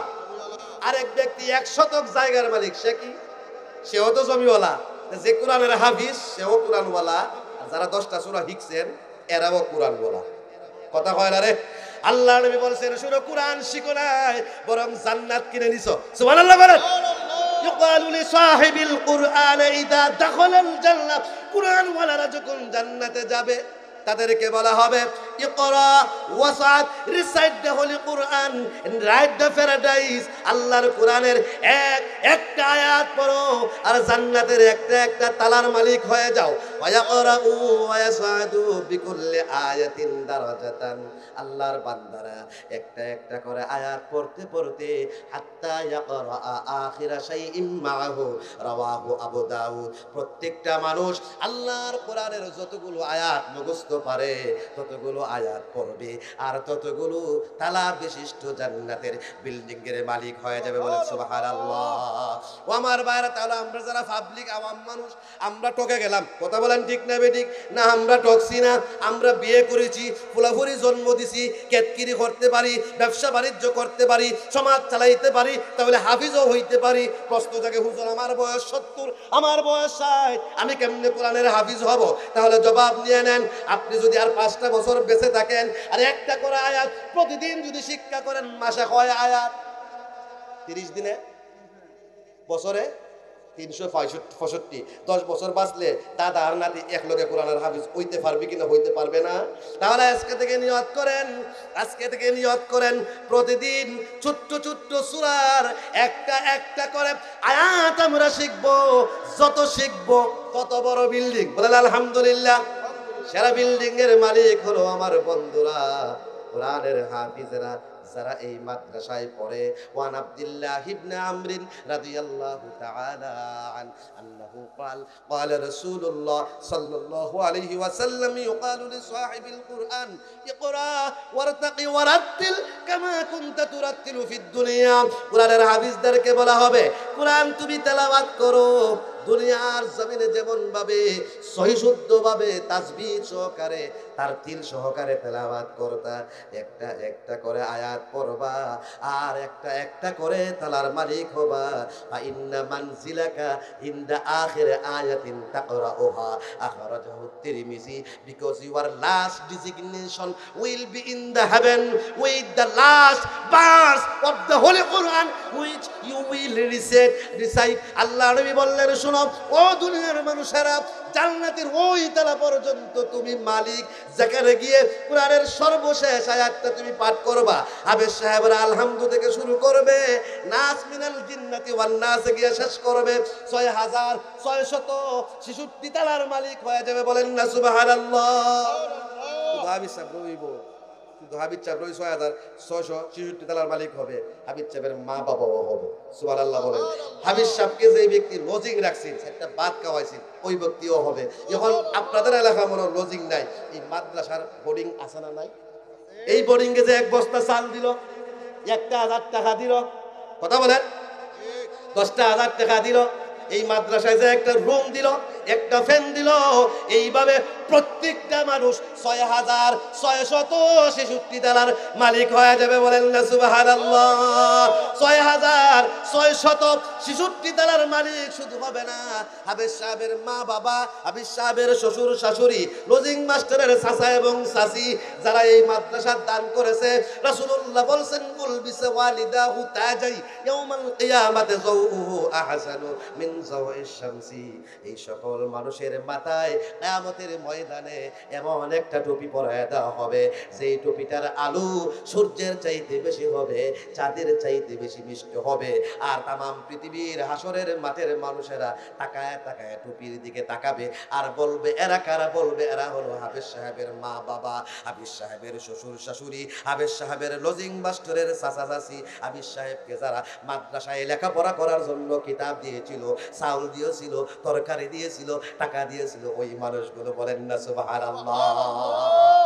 আরেক ব্যক্তি 1 শতক জায়গার মালিক, সে কি? সেও তো জমিওয়ালা। যে কোরআনের হাফিজ সেও কোরআনওয়ালা, আর যারা 10টা সূরা শিখছেন এরাও কোরআনওয়ালা। কথা কয় না রে? আল্লাহ নবী বলছেন, শুনো, কোরআন শিখো নাই, বরং জান্নাত কিনে নিছো। সুবহানাল্লাহ বলেন। ইউকালু লিসাহিবিল কুরআন ইযা দাখালাল জান্নাহ। কোরআনওয়ালারা যখন জান্নাতে যাবে তাদেরকে বলা হবে, ইকরা ওয়াসাদ, recite the holy Quran, right the paradise. আল্লাহর কোরআনের একটা আয়াত পড়ো আর জান্নাতের একটা একটা তালার মালিক হয়ে যাও। ওয়ায়াকরাউ ওয়ায়াসাদু বিকুল্লি আয়াতিন দারাজাতান। আল্লাহর বান্দারা একটা একটা করে আয়াত পড়তে পড়তে হাত্তা ইয়াকরা আখিরা শাইইন মাআহু, রাওয়াহু আবু দাউদ। প্রত্যেকটা মানুষ আল্লাহর কোরআনের যতগুলো আয়াত মুখস্থ পারে ততগুলো আয়াত পড়বে আর ততগুলো তালা বিশিষ্ট জান্নাতের বিল্ডিং এর মালিক হয়ে যাবে। বলেন সুবহানাল্লাহ। ও আমার ভাইরা, তাহলে আমরা যারা পাবলিক আওয়াম মানুষ, আমরা ঠকে গেলাম। কথা বলেন ঠিক না বেঠিক? না, আমরা ঠকছি না। আমরা বিয়ে করেছি, ফুলাফুরি জন্ম দিছি, কেতকিরি করতে পারি, ব্যবসা বাণিজ্য করতে পারি, সমাজ চালাইতে পারি, তাহলে হাফিজও হইতে পারি। প্রশ্ন জাগে, হুজুর আমার বয়স 70, আমার বয়স 60, আমি কেমনে কোরআনের হাফিজ হব? তাহলে জবাব নিয়ে নেন, আপনি যদি আর 5টা বছর বেঁচে থাকেন আর একটা করে আয়াত প্রতিদিন যদি শিক্ষা করেন, মাসে কয় আয়াত? 30 দিনে, বছরে 365। 10 বছর বাঁচলে দাদা আর নাতি একলগে কোরআনের হাফিজ হইতে পারবে কিনা? হইতে পারবে না। তাহলে আজকে থেকে নিয়ত করেন, আজকে থেকে নিয়ত করেন, প্রতিদিন ছোট্ট ছোট্ট সূরার একটা একটা করে আয়াত আমরা শিখবো। যত শিখবো তত বড় বিল্ডিং। বলেন আলহামদুলিল্লাহ। সেরা বিল্ডিং এর মালিক হলো আমার বন্ধুরা কোরআনের হাফিজরা, যারা এই মাদ্রাসায় পড়ে। ওয়ান আব্দুল্লাহ ইবনে আমরিন রাদিয়াল্লাহু তাআলা আন্নাহু قال رسول الله صلى الله عليه وسلم يقال لصاحب القرآن اقرأ وارتقي ورتل كما كنت ترتل في الدنيا। কোরআনের হাফেজদেরকে বলা হবে কোরআন তুমি তেলাওয়াত করো দুনিয়ার জমিনে যেমন ভাবে সহিশুদ্ধ ভাবে তাসবিহ সহকারে তারতিল সহকারে তেলাওয়াত করতা, একটা একটা করে আয়াত পড়বা আর একটা একটা করে তালার মালিক হবা। ইন্না মানজিলাকা ইনদা আখির আয়াতিন তাকরাউহা আখরাজাহু তিরমিজি, because your last designation will be in the heaven with the last verse of the holy Quran which you will recite. আল্লাহ নবী বললেন শোনো ও দুনিয়ার মানুষেরা, জান্নাতের ওই তালা পর্যন্ত তুমি মালিক, যেখানে গিয়ে কোরআনের সর্বশেষ আয়াতটা তুমি পাঠ করবা। হাফেজ সাহেবরা আলহামদু থেকে শুরু করবে, নাস মিনাল জিন্নাতি ওয়ান নাস গিয়ে শেষ করবে 6666 তালার মালিক হয়ে যাবে। বলেন না সুবহানাল্লাহ। হাফেজ সাহেব রইব, কিন্তু হাফেজ সাহেব রই 6666 তালার মালিক হবে, হাফেজ সাহেবের মা বাবাও হবে। সুবহানাল্লাহ বলেন। হাফেজ সাহেবকে যে ব্যক্তি লজিং রাখছেন, একটা ভাত খাওয়াইছেন, ওই ব্যক্তিও হবে। এখন আপনাদের এলাকা মনে লজিং নাই, এই মাদ্রাসার বোর্ডিং আছে না নাই? এই বোর্ডিং এ যে এক বস্তা চাল দিল, 1000 টাকা দিল, কথা বলেন, 10,000 টাকা দিল। এই মাদ্রাসায় যে একটা রুম দিল, একটা ফ্যান দিল, এইভাবে প্রত্যেকটা মানুষ 6666 তালার মালিক হয়ে যাবে। বলেন না সুবহানাল্লাহ। 6666 তালার মালিক শুধু হবে না, হাফেজ সাহেবের মা বাবা, হাফেজ সাহেবের শ্বশুর শাশুড়ি, লজিং মাস্টারের চাচা এবং চাচি যারা এই মাদ্রাসার দান করেছে, রাসূলুল্লাহ বলেছেন কুল বিসওয়ালিদাহু তাজাই ইয়াউমাল কিয়ামাতি যাওহু আহসানু মিন যাওইশ শামসি। এই সকল মানুষের মাথায় কিয়ামতের ময়দানে এমন একটা টুপি পরায় দেওয়া হবে, যেই টুপিটার আলো সূর্যের চাইতে বেশি হবে, চাঁদের চাইতে বেশি মিষ্টি হবে। আর তামাম পৃথিবীর হাসরের মাঠের মানুষেরা তাকায় তাকায় টুপির দিকে তাকাবে আর বলবে এরা কারা? বলবে এরা হলো হাফেজ সাহেবের মা বাবা, হাফেজ সাহেবের শ্বশুর শাশুড়ি, হাফেজ সাহেবের লজিং মাস্টারের চাচা চাচি, হাফেজ সাহেবকে যারা মাদ্রাসায় লেখাপড়া করার জন্য কিতাব দিয়েছিল, চাউল দিয়েছিল, তরকারি দিয়েছিল, টাকা দিয়েছিল, ওই মানুষগুলো। বলেন না সুবহানাল্লাহ।